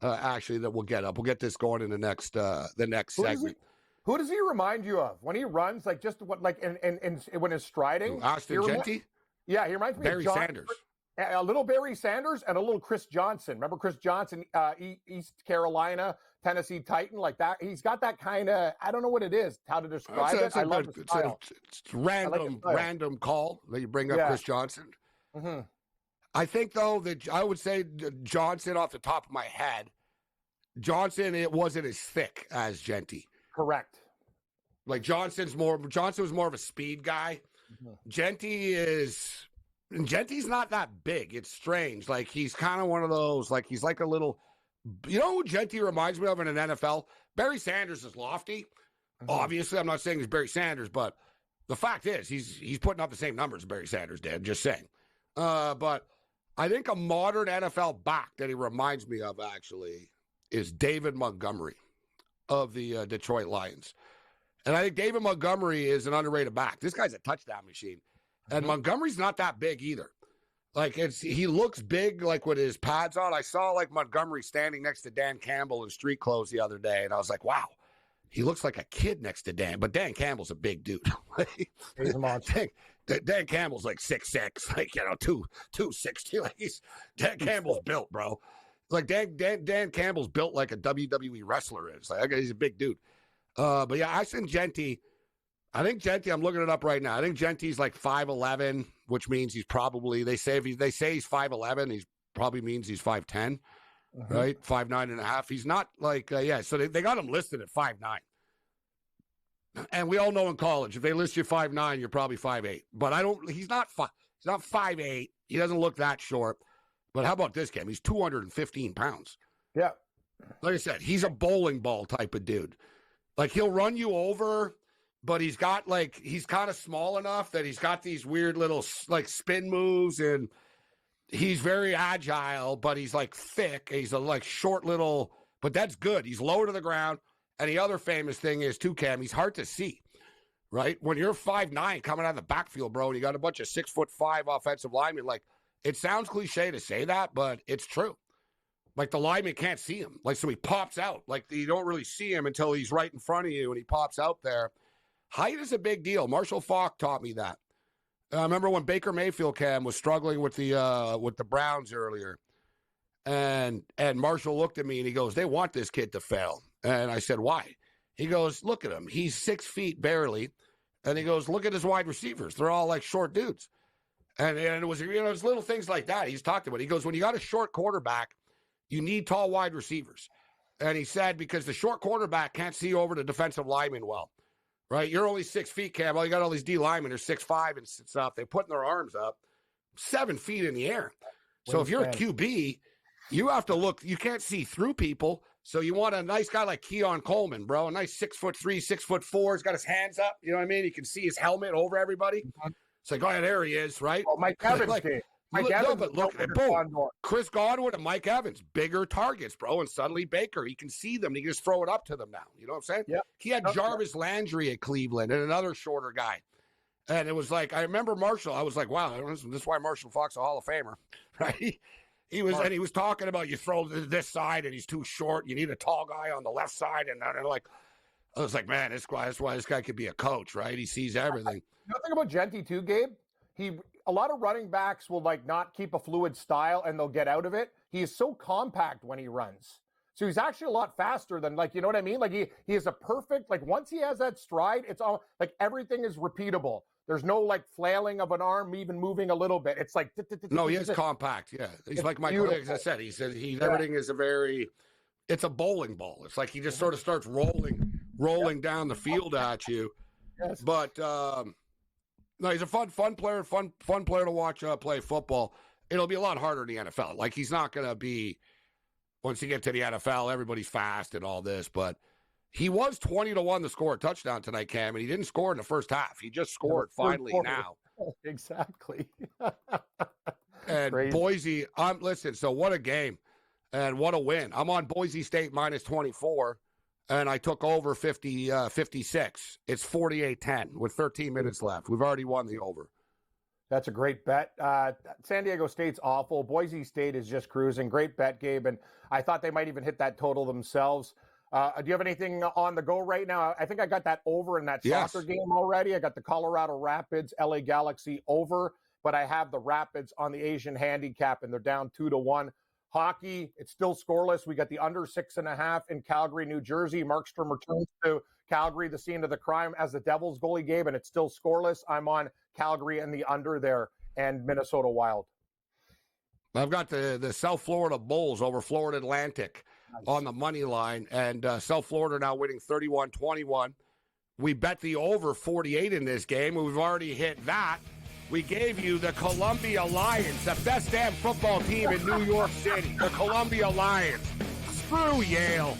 S3: actually that we'll get up. We'll get this going in the next segment.
S14: Who does he remind you of when he runs? Like just what like in when he's striding?
S3: Austin Genty.
S14: Yeah, he reminds me
S3: Barry
S14: of
S3: Sanders.
S14: A little Barry Sanders and a little Chris Johnson. Remember Chris Johnson, East Carolina, Tennessee Titan, like that. He's got that kind of, I don't know what it is, how to describe it. I love the style.
S3: It's random call that you bring up Chris Johnson.
S14: Mm-hmm.
S3: I think, though, that I would say Johnson off the top of my head, it wasn't as thick as Genty.
S14: Correct.
S3: Like Johnson was more of a speed guy. Mm-hmm. Genty's not that big. It's strange. Like he's kind of one of those, like he's like a little, you know who Genty reminds me of in an NFL? Barry Sanders is lofty. Mm-hmm. Obviously, I'm not saying he's Barry Sanders, but the fact is he's putting up the same numbers Barry Sanders did, just saying. But I think a modern NFL back that he reminds me of actually is David Montgomery of the Detroit Lions. And I think David Montgomery is an underrated back. This guy's a touchdown machine. And Montgomery's not that big either. Like he looks big, like with his pads on. I saw like Montgomery standing next to Dan Campbell in street clothes the other day, and I was like, wow, he looks like a kid next to Dan. But Dan Campbell's a big dude.
S14: He's a monster.
S3: Dan Campbell's like 6'6", like 260. Like Dan Campbell's built, bro. Like Dan Campbell's built like a WWE wrestler is. Like he's a big dude. But yeah, I think Genty. I'm looking it up right now. I think Genty's like 5'11", which means he's probably, they say he's 5'11", he probably means he's 5'10", right? 5'9.5". He's not like, so they got him listed at 5'9". And we all know in college, if they list you 5'9", you're probably 5'8". But he's not 5'8". He doesn't look that short. But how about this, Cam? He's 215 pounds.
S14: Yeah.
S3: Like I said, he's a bowling ball type of dude. Like he'll run you over. But he's kind of small enough that he's got these weird little like spin moves, and he's very agile, but he's like thick. He's a like short little, but that's good. He's low to the ground. And the other famous thing is too, Cam, he's hard to see, right? When you're 5'9" coming out of the backfield, bro, and you got a bunch of 6'5" offensive linemen, like it sounds cliche to say that, but it's true. Like the lineman can't see him. Like, so he pops out. Like you don't really see him until he's right in front of you and he pops out there. Height is a big deal. Marshall Faulk taught me that. I remember when Baker Mayfield, Cam, was struggling with the Browns earlier, and Marshall looked at me and he goes, "They want this kid to fail." And I said, "Why?" He goes, "Look at him. He's 6 feet barely," and he goes, "Look at his wide receivers. They're all like short dudes." And it was it's little things like that he's talked about. He goes, "When you got a short quarterback, you need tall wide receivers," and he said because the short quarterback can't see over the defensive lineman well. Right, you're only 6 feet, Cam. You got all these D linemen are 6'5" and stuff. They putting their arms up 7 feet in the air. So if you're a QB, you have to look. You can't see through people. So you want a nice guy like Keon Coleman, bro. A nice 6'3", 6'4". He's got his hands up. You know what I mean? You can see his helmet over everybody. It's like, oh, yeah, there he is, right?
S14: Well, Mike Evans did.
S3: Chris Godwin and Mike Evans, bigger targets, bro. And suddenly Baker, he can see them. He can just throw it up to them now. You know what I'm saying?
S14: Yeah.
S3: He had Jarvis Landry at Cleveland and another shorter guy. And it was like, I remember Marshall. I was like, wow, this is why Marshall Faulk's a Hall of Famer, right? He was talking about you throw this side and he's too short. You need a tall guy on the left side. And like, I was like, man, that's why this guy could be a coach, right? He sees everything.
S14: Nothing about Genty too, Gabe. A lot of running backs will like not keep a fluid style and they'll get out of it. He is so compact when he runs. So he's actually a lot faster than you know what I mean? Like he is a perfect, like once he has that stride, it's all like everything is repeatable. There's no like flailing of an arm, even moving a little bit. It's like,
S3: no, he is compact. Yeah. He's like Michael, as I said, everything is it's a bowling ball. It's like he just sort of starts rolling down the field at you.
S14: Yes.
S3: But, no, he's a fun player to watch play football. It'll be a lot harder in the NFL. Like he's not going to be, once you get to the NFL, everybody's fast and all this. But He was 20-1 to score a touchdown tonight, Cam, and he didn't score in the first half. He just scored finally now.
S14: Exactly.
S3: And
S14: Crazy.
S3: Boise, listen, so what a game and what a win. I'm on Boise State minus 24, and I took over 56. It's 48-10 with 13 minutes left. We've already won the over.
S14: That's a great bet. San Diego State's awful. Boise State is just cruising. Great bet, Gabe. And I thought they might even hit that total themselves. Do you have anything on the go right now? I think I got that over in that soccer game already. I got the Colorado Rapids, LA Galaxy over, but I have the Rapids on the Asian handicap, and they're down 2-1. Hockey, it's still scoreless. We got the under 6.5 in Calgary, New Jersey. Markstrom returns to Calgary, the scene of the crime, as the Devils goalie, Gabe, and it's still scoreless. I'm on Calgary and the under there, and Minnesota Wild.
S3: I've got the South Florida Bulls over Florida Atlantic on the money line, and South Florida now winning 31-21. We bet the over 48 in this game, and we've already hit that. We gave you the Columbia Lions, the best damn football team in New York City, the Columbia Lions. Screw Yale.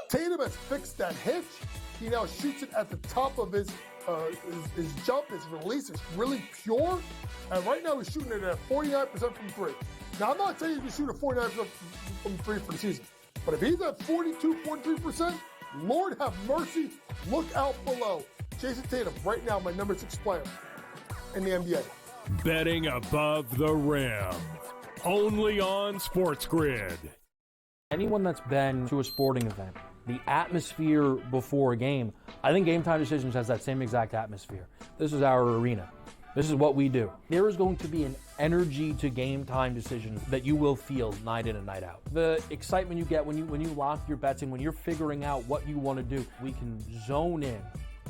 S13: Tatum has fixed that hitch. He now shoots it at the top of his jump. His release is really pure. And right now he's shooting it at 49% from three. Now, I'm not saying he's going to shoot at 49% from three for the season. But if he's at 42.3%, Lord have mercy, look out below. Jason Tatum, right now, my number 6 player in the NBA.
S11: Betting above the rim. Only on SportsGrid.
S5: Anyone that's been to a sporting event, the atmosphere before a game, I think Game Time Decisions has that same exact atmosphere. This is our arena. This is what we do. There is going to be an energy to Game Time Decisions that you will feel night in and night out. The excitement you get when you lock your bets in, when you're figuring out what you want to do, we can zone in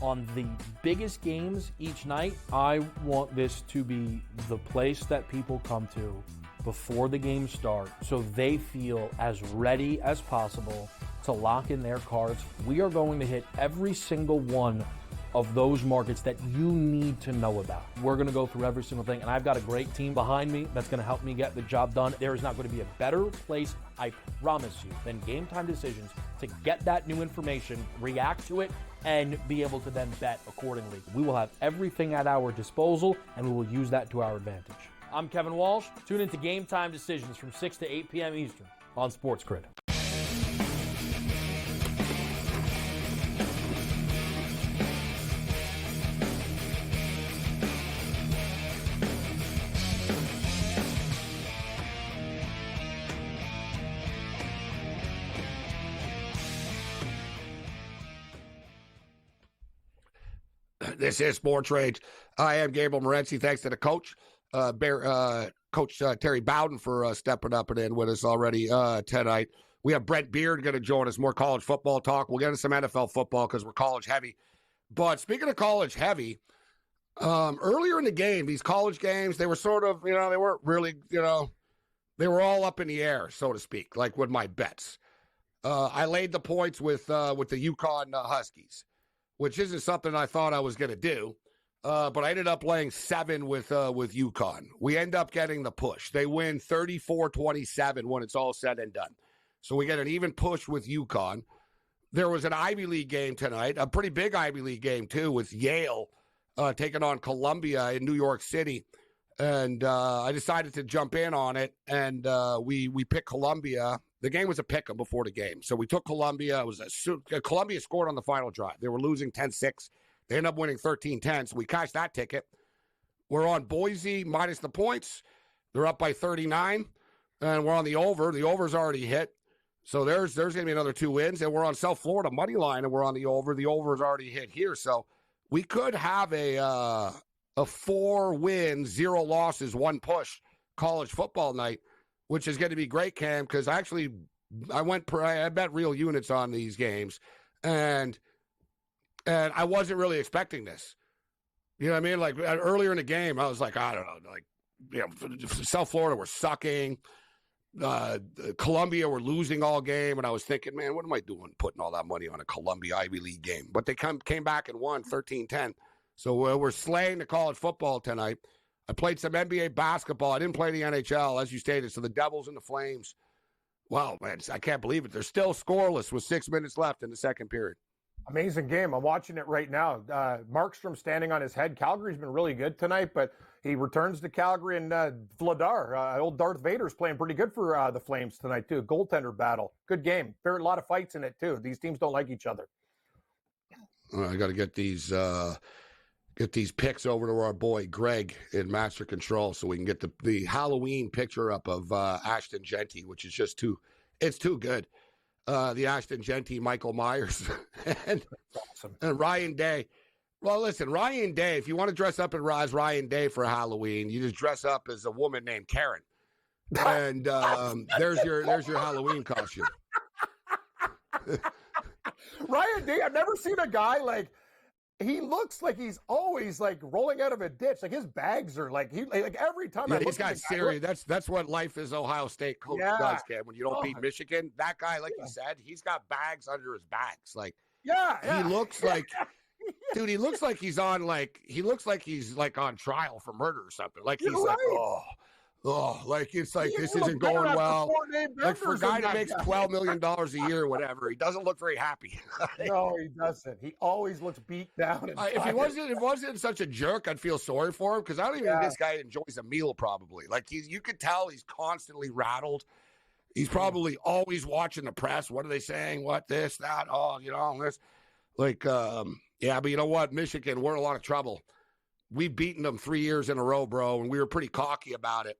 S5: on the biggest games each night. I want this to be the place that people come to before the games start so they feel as ready as possible to lock in their cards. We are going to hit every single one of those markets that you need to know about. We're going to go through every single thing, and I've got a great team behind me that's going to help me get the job done. There is not going to be a better place, I promise you, than Game Time Decisions to get that new information, react to it, and be able to then bet accordingly. We will have everything at our disposal, and we will use that to our advantage. I'm Kevin Walsh. Tune into Game Time Decisions from 6 to 8 p.m. Eastern on SportsGrid.
S3: This is SportsRage. I am Gabriel Morency. Thanks to the coach, Coach Terry Bowden, for stepping up and in with us already tonight. We have Brent Beard going to join us. More college football talk. We'll get into some NFL football because we're college heavy. But speaking of college heavy, earlier in the game, these college games, they were sort of, they weren't really, they were all up in the air, so to speak, like with my bets. I laid the points with the UConn Huskies, which isn't something I thought I was going to do. But I ended up laying 7 with UConn. We end up getting the push. They win 34-27 when it's all said and done. So we get an even push with UConn. There was an Ivy League game tonight, a pretty big Ivy League game too, with Yale taking on Columbia in New York City. And I decided to jump in on it, and we picked Columbia. The game was a pick-em before the game. So we took Columbia. It was Columbia scored on the final drive. They were losing 10-6. They ended up winning 13-10, so we cashed that ticket. We're on Boise minus the points. They're up by 39, and we're on the over. The over's already hit. So there's going to be another 2 wins, and we're on South Florida money line, and we're on the over. The over is already hit here, so we could have a 4 wins, 0 losses, 1 push college football night, which is going to be great, Cam. Because I bet real units on these games, and I wasn't really expecting this. You know what I mean? Like earlier in the game, I was like, I don't know, like South Florida were sucking. Columbia were losing all game, and I was thinking, man, what am I doing putting all that money on a Columbia Ivy League game? But they came back and won 13-10. So we're slaying the college football tonight. I played some NBA basketball. I didn't play the NHL, as you stated. So the Devils and the Flames, wow, man, I can't believe it. They're still scoreless with 6 minutes left in the second period.
S14: Amazing game. I'm watching it right now. Markstrom standing on his head. Calgary's been really good tonight, but he returns to Calgary, and Vladar, old Darth Vader's playing pretty good for the Flames tonight, too. Goaltender battle. Good game. There are a lot of fights in it, too. These teams don't like each other.
S3: I got to get these picks over to our boy Greg in Master Control so we can get the Halloween picture up of Ashton Genty, which is just too good. The Ashton Genty, Michael Myers, and Ryan Day. Well, listen, Ryan Day, if you want to dress up as Ryan Day for Halloween, you just dress up as a woman named Karen. And there's your Halloween costume.
S14: Ryan Day, I've never seen a guy like, he looks like he's always like rolling out of a ditch. Like his bags are like every time.
S3: Yeah, he's got serious. That's what life is. Ohio State coach does, Cam. When you don't beat Michigan, that guy, like you said, he's got bags under his bags. Like he looks like, dude. He looks like he's on on trial for murder or something. Like he's like, like it's like this isn't going well. Like for a guy that makes $12 million a year or whatever, he doesn't look very happy.
S14: No, he doesn't. He always looks beat down.
S3: If he wasn't such a jerk, I'd feel sorry for him because I don't even think this guy enjoys a meal. Probably, like you could tell he's constantly rattled. He's probably always watching the press. What are they saying? What this, that? Oh, this. Like, yeah, but you know what? Michigan, we're in a lot of trouble. We've beaten them 3 years in a row, bro, and we were pretty cocky about it.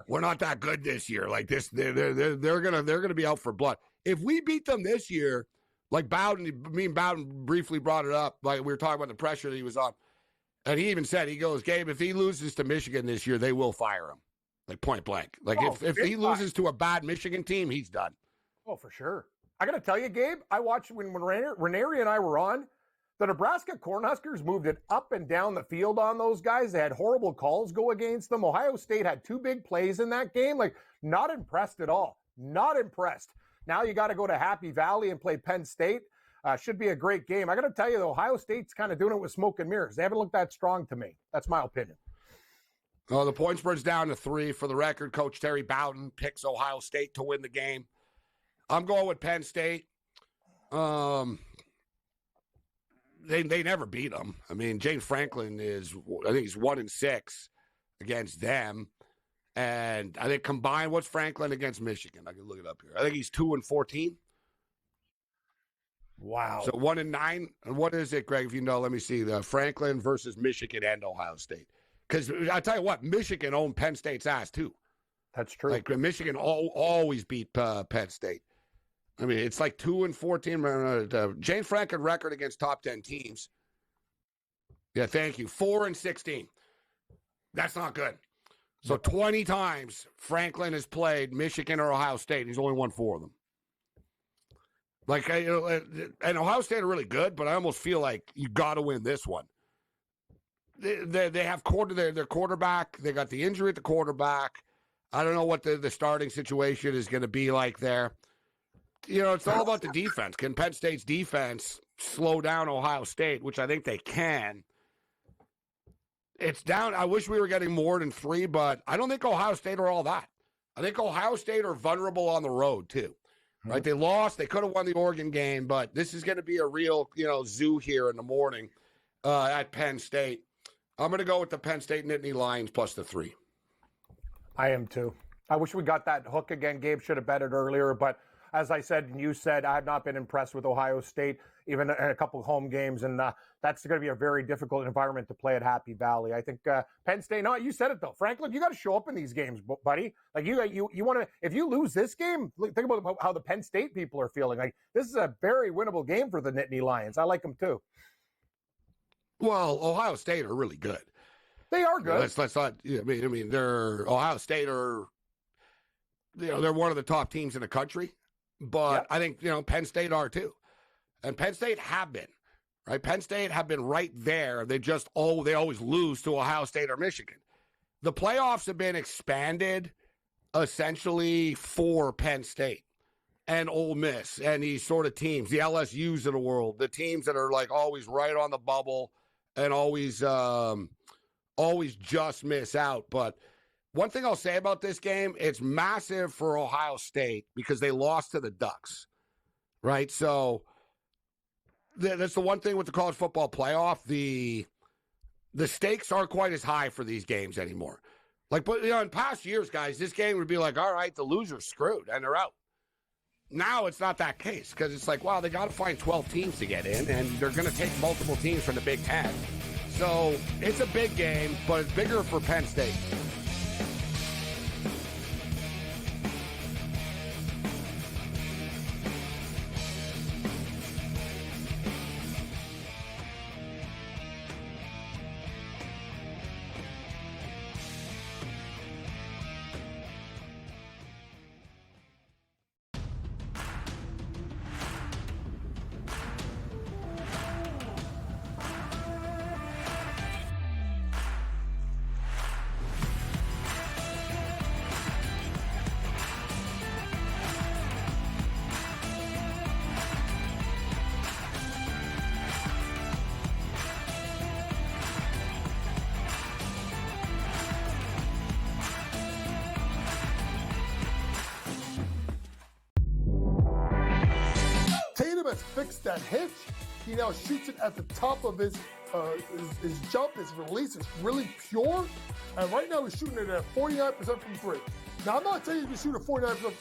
S3: We're not that good this year. Like this, they're gonna be out for blood. If we beat them this year, like Bowden, me and Bowden briefly brought it up. Like we were talking about the pressure that he was on, and he even said, he goes, Gabe, if he loses to Michigan this year, they will fire him, like point blank. Like if he loses to a bad Michigan team, he's done.
S14: Oh, for sure. I got to tell you, Gabe, I watched when Ranieri and I were on. The Nebraska Cornhuskers moved it up and down the field on those guys. They had horrible calls go against them. Ohio State had 2 big plays in that game. Like, not impressed at all. Not impressed. Now you got to go to Happy Valley and play Penn State. Should be a great game. I got to tell you, though, Ohio State's kind of doing it with smoke and mirrors. They haven't looked that strong to me. That's my opinion.
S3: Well, the point spread's down to 3. For the record, Coach Terry Bowden picks Ohio State to win the game. I'm going with Penn State. They never beat them. I mean, James Franklin I think he's 1-6 against them. And I think combined, what's Franklin against Michigan? I can look it up here. I think he's 2-14.
S14: Wow.
S3: So 1-9. And what is it, Greg? If you know, let me see. The Franklin versus Michigan and Ohio State. Because I tell you what, Michigan owned Penn State's ass too.
S14: That's true.
S3: Like Michigan always beat Penn State. I mean, it's like 2-14. James Franklin record against top 10 teams. Yeah, thank you. 4-16. That's not good. So 20 times Franklin has played Michigan or Ohio State, and he's only won 4 of them. Like, and Ohio State are really good, but I almost feel like you got to win this one. They have their quarterback. They got the injury at the quarterback. I don't know what the starting situation is going to be like there. It's all about the defense. Can Penn State's defense slow down Ohio State, which I think they can? It's down. I wish we were getting more than 3, but I don't think Ohio State are all that. I think Ohio State are vulnerable on the road, too. Right? They lost. They could have won the Oregon game, but this is going to be a real, zoo here in the morning at Penn State. I'm going to go with the Penn State Nittany Lions plus the 3.
S14: I am, too. I wish we got that hook again. Gabe should have bet it earlier, but as I said and you said, I have not been impressed with Ohio State, even in a couple of home games, and that's going to be a very difficult environment to play at Happy Valley. I think Penn State. No, you said it though, Franklin. You got to show up in these games, buddy. Like you want to. If you lose this game, think about how the Penn State people are feeling. Like this is a very winnable game for the Nittany Lions. I like them too.
S3: Well, Ohio State are really good.
S14: They are good.
S3: Let's not. I mean, they're Ohio State are. They're one of the top teams in the country, but I think Penn State are too, and Penn State have been right. Penn State have been right there. They always lose to Ohio State or Michigan. The playoffs have been expanded essentially for Penn State and Ole Miss and these sort of teams, the LSUs of the world, the teams that are like always right on the bubble and always just miss out. But one thing I'll say about this game, it's massive for Ohio State because they lost to the Ducks, right? So that's the one thing with the college football playoff. The stakes aren't quite as high for these games anymore. But in past years, guys, this game would be like, all right, the loser's screwed and they're out. Now it's not that case because it's like, wow, they got to find 12 teams to get in, and they're going to take multiple teams from the Big Ten. So it's a big game, but it's bigger for Penn State.
S13: Fixed that hitch. He now shoots it at the top of his jump. His release is really pure. And right now he's shooting it at 49% from three. Now, I'm not saying he's going to shoot at 49%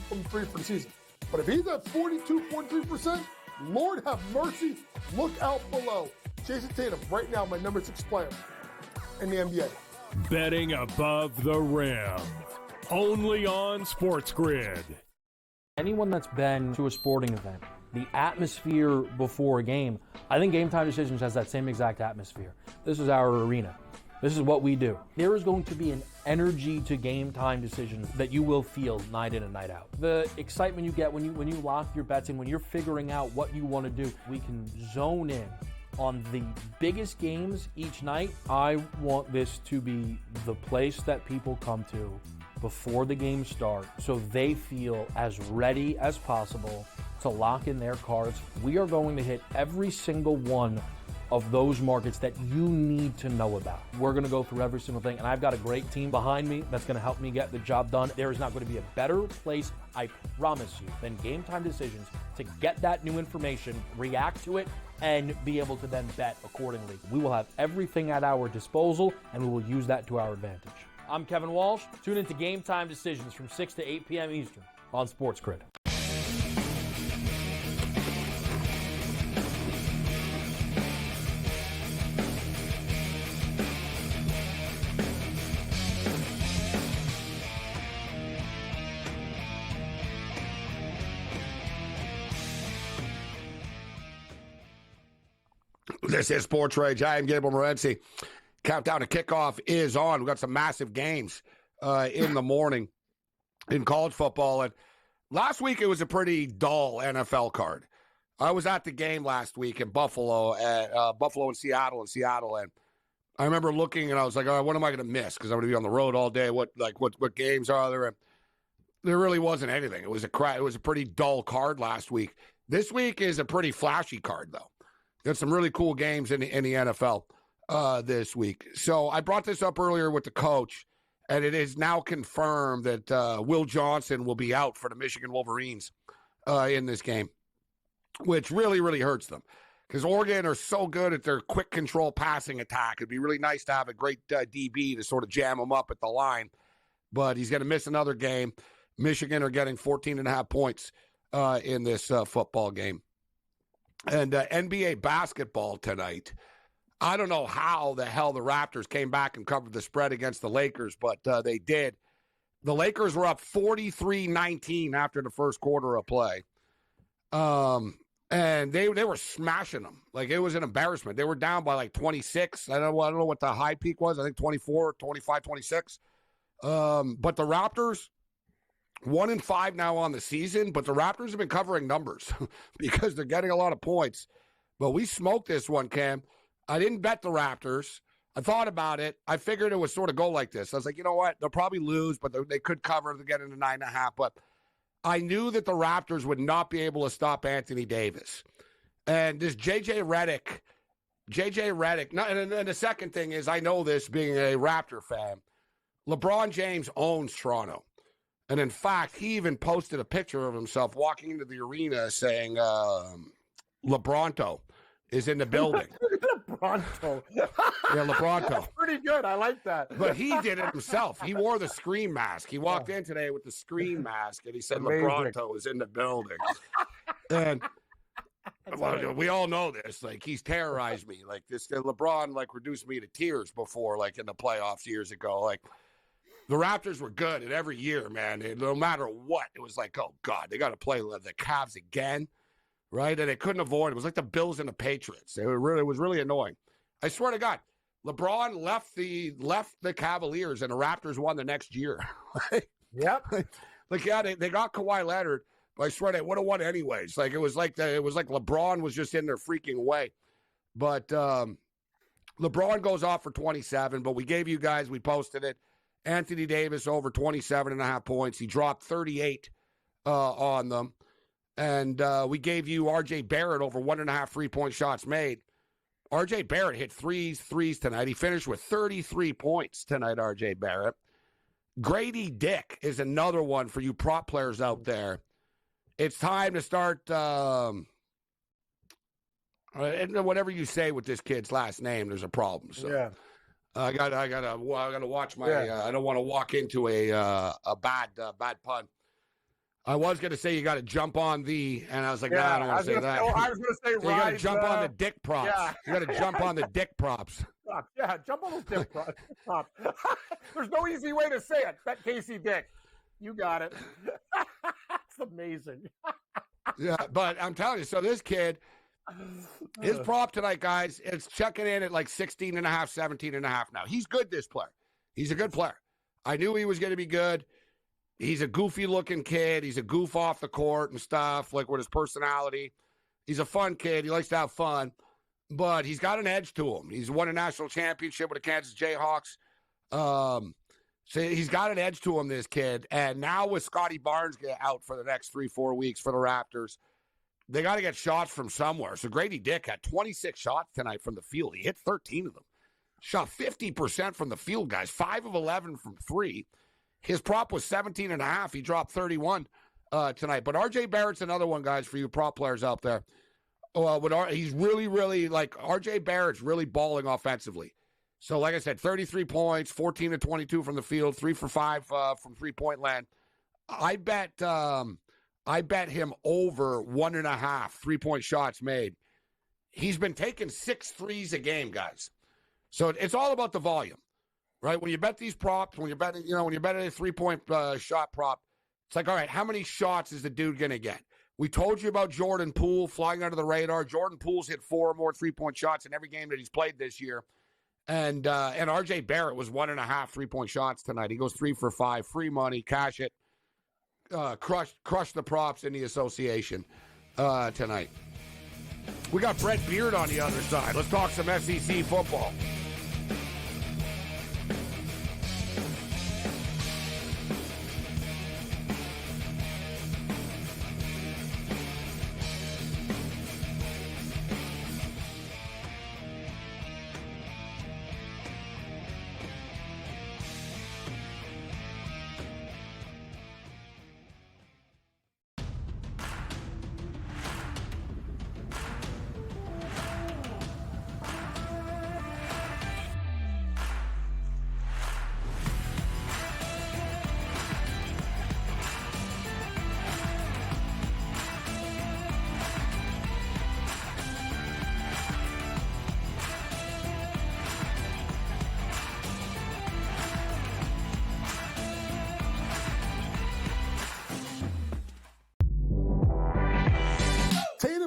S13: from three for the season. But if he's at 42, 43%, Lord have mercy, look out below. Jason Tatum, right now, my number 6 player in the NBA.
S11: Betting above the rim. Only on SportsGrid.
S5: Anyone that's been to a sporting event, the atmosphere before a game, I think Game Time Decisions has that same exact atmosphere. This is our arena. This is what we do. There is going to be an energy to Game Time Decisions that you will feel night in and night out. The excitement you get when you lock your bets in, when you're figuring out what you want to do, we can zone in on the biggest games each night. I want this to be the place that people come to before the games start so they feel as ready as possible to lock in their cards. We are going to hit every single one of those markets that you need to know about. We're going to go through every single thing, and I've got a great team behind me that's going to help me get the job done. There is not going to be a better place, I promise you, than Game Time Decisions to get that new information, react to it, and be able to then bet accordingly. We will have everything at our disposal, and we will use that to our advantage. I'm Kevin Walsh. Tune into Game Time Decisions from 6 to 8 p.m. Eastern on SportsGrid.
S3: This is SportsRage. I am Gabriel Morency. Countdown to kickoff is on. We've got some massive games in the morning in college football. And last week, it was a pretty dull NFL card. I was at the game last week in Buffalo, and Seattle. And I remember looking, and I was like, all right, what am I going to miss? Because I'm going to be on the road all day. What games are there? And there really wasn't anything. It was a pretty dull card last week. This week is a pretty flashy card, though. Got some really cool games in the NFL this week. So I brought this up earlier with the coach, and it is now confirmed that Will Johnson will be out for the Michigan Wolverines in this game, which really, really hurts them because Oregon are so good at their quick control passing attack. It'd be really nice to have a great DB to sort of jam them up at the line, but he's going to miss another game. Michigan are getting 14.5 points in this football game. And NBA basketball tonight. I don't know how the hell the Raptors came back and covered the spread against the Lakers, but they did. The Lakers were up 43-19 after the first quarter of play. And they were smashing them. Like, it was an embarrassment. They were down by like 26. I don't know what the high peak was. I think 24, 25, 26. But the Raptors, 1-5 now on the season, but the Raptors have been covering numbers because they're getting a lot of points. But we smoked this one, Cam. I didn't bet the Raptors. I thought about it. I figured it would sort of go like this. I was like, you know what? They'll probably lose, but they could cover to get into 9.5. But I knew that the Raptors would not be able to stop Anthony Davis. And this JJ Redick, and the second thing is, I know this being a Raptor fan, LeBron James owns Toronto. And in fact, he even posted a picture of himself walking into the arena saying, LeBronto is in the building.
S14: LeBronto.
S3: Yeah, LeBronto.
S14: That's pretty good. I like that.
S3: But he did it himself. He wore the scream mask. He walked in today with the scream mask, and he said, amazing. LeBronto is in the building. And well, we all know this. Like, he's terrorized me. Like, this LeBron, like, reduced me to tears before, like, in the playoffs years ago. Like, the Raptors were good, and every year, man, no matter what, it was like, oh, God, they got to play the Cavs again, right? And they couldn't avoid it. It was like the Bills and the Patriots. It was really annoying. I swear to God, LeBron left the Cavaliers, and the Raptors won the next year.
S14: Yep.
S3: Like, yeah, they got Kawhi Leonard, but I swear they would have won anyways. Like, it was like LeBron was just in their freaking way. But LeBron goes off for 27, but we gave you guys, we posted it. Anthony Davis over 27.5 points. He dropped 38 on them. And we gave you R.J. Barrett over 1.5 3-point shots made. R.J. Barrett hit threes tonight. He finished with 33 points tonight, R.J. Barrett. Grady Dick is another one for you prop players out there. It's time to start whatever you say with this kid's last name, there's a problem. So. Yeah. I gotta watch my. I don't want to walk into a bad pun. I was gonna say you got to jump on and I was like, I don't want to say that.
S14: I was gonna say,
S3: you got to jump on the dick props. Yeah. You got to jump on the dick props.
S14: Yeah, jump on those dick props. There's no easy way to say it. Bet Casey Dick. You got it. That's amazing.
S3: Yeah, but I'm telling you, so this kid. His prop tonight, guys, it's checking in at like 16.5, 17.5 now. He's good, this player. He's a good player. I knew he was going to be good. He's a goofy-looking kid. He's a goof off the court and stuff, like with his personality. He's a fun kid. He likes to have fun. But he's got an edge to him. He's won a national championship with the Kansas Jayhawks. So he's got an edge to him, this kid. And now with Scotty Barnes out for the next 3-4 weeks for the Raptors, they got to get shots from somewhere. So Grady Dick had 26 shots tonight from the field. He hit 13 of them. Shot 50% from the field, guys. 5 of 11 from 3. His prop was 17.5. He dropped 31 tonight. But R.J. Barrett's another one, guys, for you prop players out there. He's really, really, like, R.J. Barrett's really balling offensively. So, like I said, 33 points, 14 to 22 from the field, 3 for 5 from three-point land. I bet him over 1.5 3-point shots made. He's been taking 6 threes a game, guys. So it's all about the volume, right? When you bet these props, when you bet a 3-point shot prop, it's like, all right, how many shots is the dude going to get? We told you about Jordan Poole flying under the radar. Jordan Poole's hit 4 or more 3-point shots in every game that he's played this year. And R.J. Barrett was 1.5 3-point shots tonight. He goes 3 for 5, free money, cash it. Crush the props in the association tonight. We got Brett Beard on the other side. Let's talk some SEC football.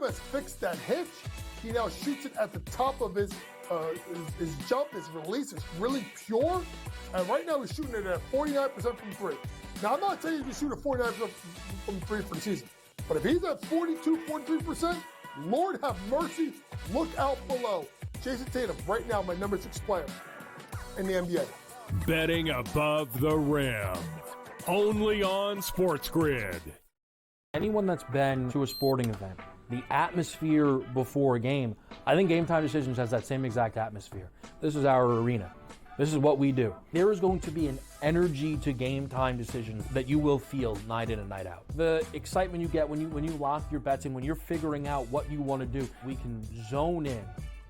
S13: has fixed that hitch. He now shoots it at the top of his jump. His release is really pure. And right now he's shooting it at 49% from three. Now, I'm not saying he's going to shoot at 49% from three for the season. But if he's at 42.3%, Lord have mercy, look out below. Jason Tatum, right now, my number 6 player in the NBA.
S11: Betting above the rim. Only on SportsGrid.
S5: Anyone that's been to a sporting event, the atmosphere before a game, I think Game Time Decisions has that same exact atmosphere. This is our arena. This is what we do. There is going to be an energy to Game Time Decisions that you will feel night in and night out. The excitement you get when you lock your bets in, when you're figuring out what you want to do, we can zone in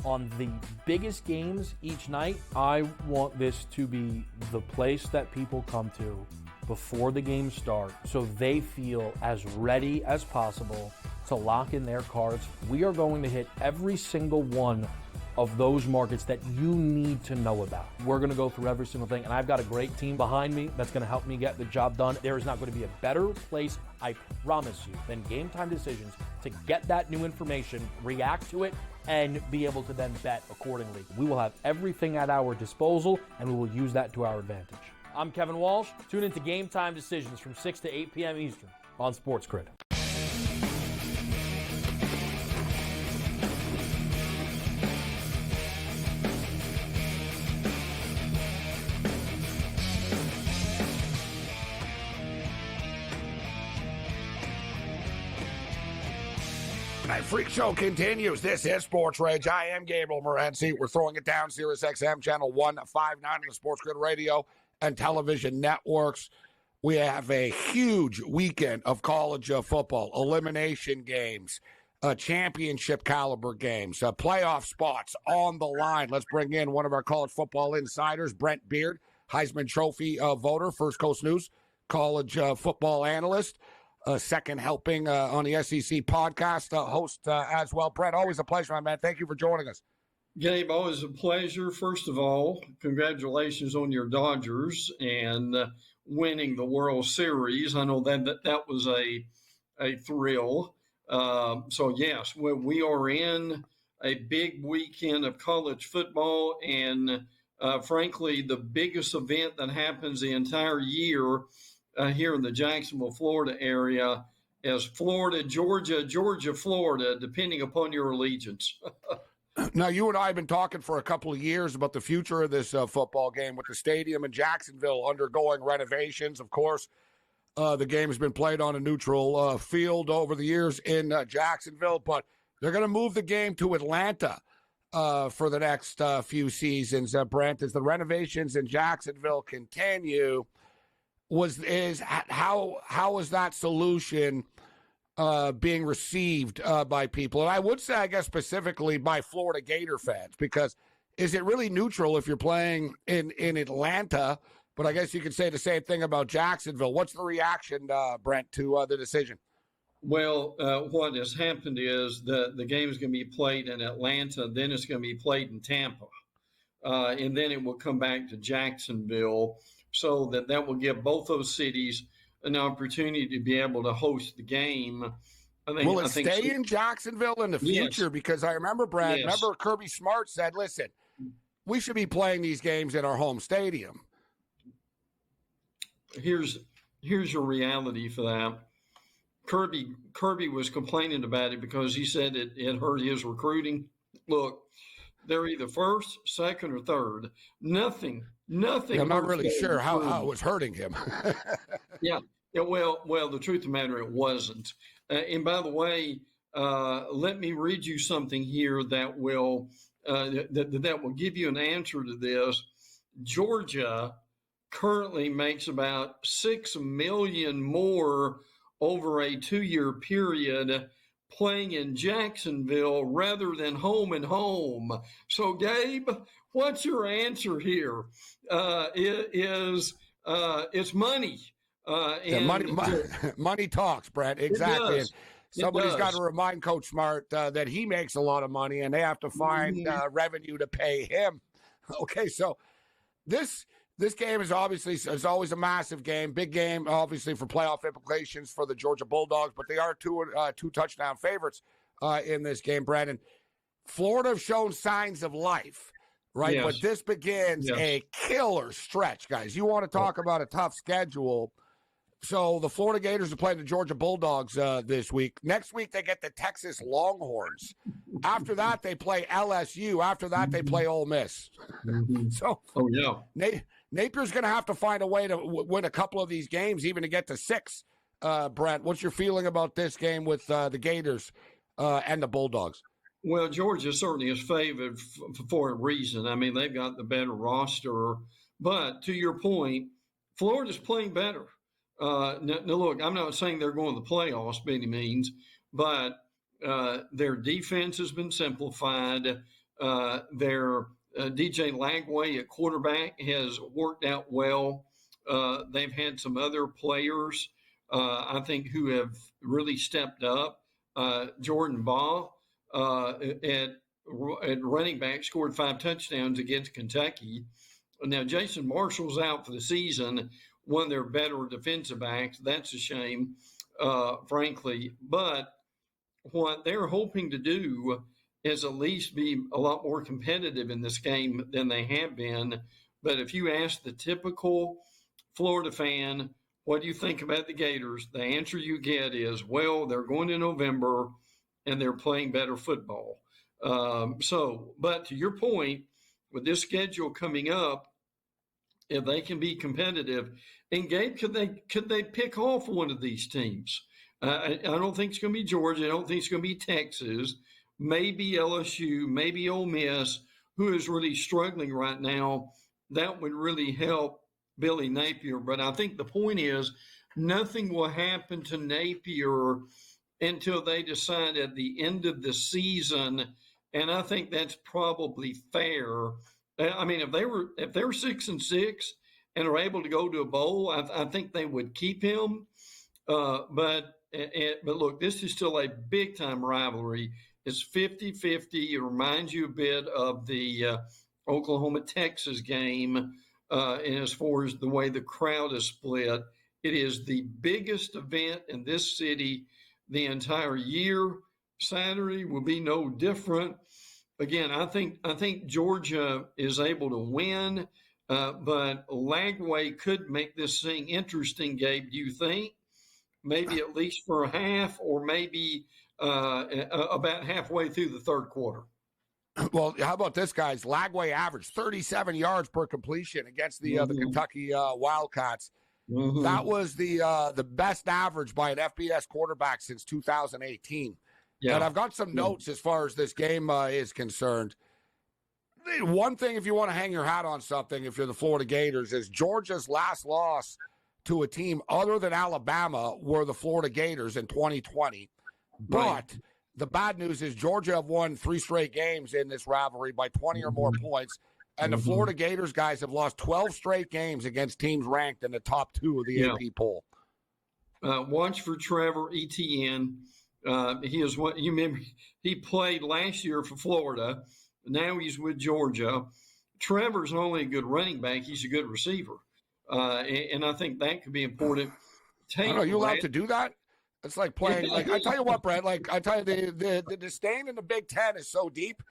S5: on the biggest games each night. I want this to be the place that people come to before the games start so they feel as ready as possible to lock in their cards. We are going to hit every single one of those markets that you need to know about. We're going to go through every single thing, and I've got a great team behind me that's going to help me get the job done. There is not going to be a better place, I promise you, than Game Time Decisions to get that new information, react to it, and be able to then bet accordingly. We will have everything at our disposal, and we will use that to our advantage. I'm Kevin Walsh. Tune into Game Time Decisions from 6 to 8 p.m. Eastern on SportsGrid.
S3: Night Freak Show continues. This is SportsRage. I am Gabriel Morency. We're throwing it down Sirius XM channel 159 on the SportsGrid radio and television networks. We have a huge weekend of college football, elimination games, championship caliber games, playoff spots on the line. Let's bring in one of our college football insiders, Brent Beard, Heisman Trophy voter, First Coast News college football analyst. Second helping on the SEC podcast, host as well. Brett, always a pleasure, my man. Thank you for joining us.
S15: Gabe, always a pleasure. First of all, congratulations on your Dodgers and winning the World Series. I know that was a thrill. So, yes, we are in a big weekend of college football and, frankly, the biggest event that happens the entire year here in the Jacksonville, Florida area is Florida, Georgia, Florida, depending upon your allegiance.
S3: Now, you and I have been talking for a couple of years about the future of this football game with the stadium in Jacksonville undergoing renovations. Of course, the game has been played on a neutral field over the years in Jacksonville, but they're going to move the game to Atlanta for the next few seasons. Brent, as the renovations in Jacksonville continue, how is that solution being received by people? And I would say, I guess, specifically by Florida Gator fans, because is it really neutral if you're playing in Atlanta? But I guess you could say the same thing about Jacksonville. What's the reaction, Brent, to the decision?
S15: Well, what has happened is the game is going to be played in Atlanta, then it's going to be played in Tampa, and then it will come back to Jacksonville. So that will give both those cities an opportunity to be able to host the game.
S3: Will it stay in Jacksonville in the future? Yes. Because I remember, Brad, remember Kirby Smart said, listen, we should be playing these games in our home stadium.
S15: Here's your reality for that. Kirby was complaining about it because he said it hurt his recruiting. Look, they're either first, second, or third. Nothing.
S3: I'm not really sure how it was hurting him.
S15: Yeah. Well, the truth of the matter, it wasn't. And by the way, let me read you something here that will give you an answer to this. Georgia currently makes about $6 million more over a 2-year period playing in Jacksonville rather than home and home. So, Gabe, what's your answer here? It's money.
S3: Money talks, Brett. Exactly. And somebody's got to remind Coach Smart that he makes a lot of money, and they have to find revenue to pay him. Okay, so this game is always a massive game, big game, obviously for playoff implications for the Georgia Bulldogs, but they are two touchdown favorites in this game, Brandon. Florida have shown signs of life, right?
S15: Yes.
S3: But this begins a killer stretch, guys. You want to talk about a tough schedule. So the Florida Gators are playing the Georgia Bulldogs this week. Next week, they get the Texas Longhorns. After that, they play LSU. After that, they play Ole Miss. So, Napier's going to have to find a way to win a couple of these games, even to get to 6. Brent, what's your feeling about this game with the Gators and the Bulldogs?
S15: Well, Georgia certainly is favored for a reason. I mean, they've got the better roster. But to your point, Florida's playing better. Now, look, I'm not saying they're going to the playoffs by any means, but their defense has been simplified. Their DJ Lagway at quarterback has worked out well. They've had some other players, I think, who have really stepped up. Jordan Baugh at running back scored 5 touchdowns against Kentucky. Now, Jason Marshall's out for the season, one of their better defensive backs. That's a shame, frankly. But what they're hoping to do is at least be a lot more competitive in this game than they have been. But if you ask the typical Florida fan, what do you think about the Gators? The answer you get is, well, they're going to November and they're playing better football. But to your point, with this schedule coming up, if they can be competitive, and Gabe, could they pick off one of these teams? I don't think it's going to be Georgia. I don't think it's going to be Texas. Maybe LSU, maybe Ole Miss, who is really struggling right now. That would really help Billy Napier. But I think the point is, nothing will happen to Napier until they decide at the end of the season, and I think that's probably fair. I mean, if they were 6-6 and are able to go to a bowl, I think they would keep him. But look, this is still a big time rivalry. It's 50-50. It reminds you a bit of the Oklahoma-Texas game, and as far as the way the crowd is split, it is the biggest event in this city the entire year. Saturday will be no different. Again, I think Georgia is able to win, but Lagway could make this thing interesting, Gabe, do you think? Maybe at least for a half, or maybe about halfway through the third quarter.
S3: Well, how about this, guys? Lagway averaged 37 yards per completion against the Kentucky Wildcats.
S15: Mm-hmm.
S3: That was the best average by an FBS quarterback since 2018.
S15: Yeah.
S3: And I've got some notes as far as this game is concerned. One thing, if you want to hang your hat on something, if you're the Florida Gators, is Georgia's last loss to a team other than Alabama were the Florida Gators in 2020. But the bad news is Georgia have won 3 straight games in this rivalry by 20 or more points. And the Florida Gators guys have lost 12 straight games against teams ranked in the top 2 of the AP poll.
S15: Watch for Trevor Etienne. He is what you remember. He played last year for Florida. Now he's with Georgia. Trevor's not only a good running back; he's a good receiver, and I think that could be important.
S3: Are you allowed to do that? It's like playing. Like I tell you what, Brett. Like I tell you, the disdain in the Big Ten is so deep.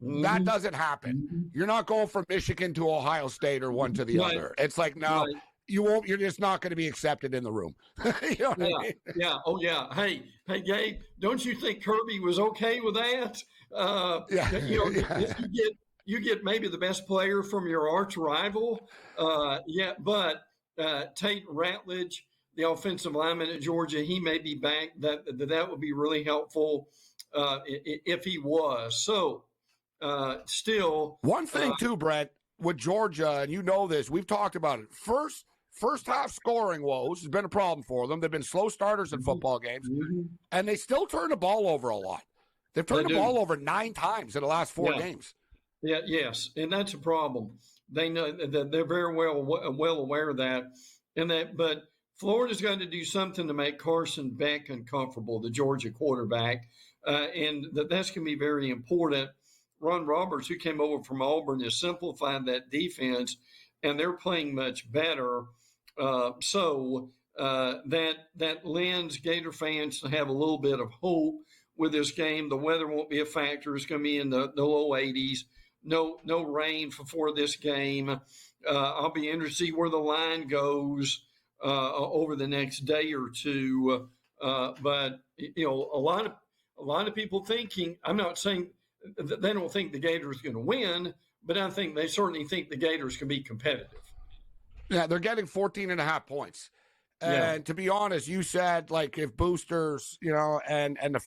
S3: That doesn't happen. You're not going from Michigan to Ohio State or one to the other. It's like, no, you won't. You're just not going to be accepted in the room. You know what I mean?
S15: Yeah. Oh, yeah. Hey, Gabe, don't you think Kirby was okay with that? You get maybe the best player from your arch rival. But Tate Ratledge, the offensive lineman at Georgia, he may be back. That would be really helpful if he was. So, still,
S3: one thing too, Brett, with Georgia, and you know this, we've talked about it. First half scoring woes has been a problem for them. They've been slow starters in football games, and they still turn the ball over a lot. They've turned the ball over 9 times in the last 4 games.
S15: Yeah, yes, and that's a problem. They know that they're very well aware of that, but Florida's going to do something to make Carson Beck uncomfortable, the Georgia quarterback, and that's going to be very important. Ron Roberts, who came over from Auburn, has simplified that defense, and they're playing much better. So that lends Gator fans to have a little bit of hope with this game. The weather won't be a factor. It's going to be in the low 80s. No rain for this game. I'll be interested to see where the line goes over the next day or two. But a lot of people thinking, I'm not saying they don't think the Gators going to win, but I think they certainly think the Gators can be competitive.
S3: Yeah, they're getting 14.5 points. And to be honest, you said like if boosters, and the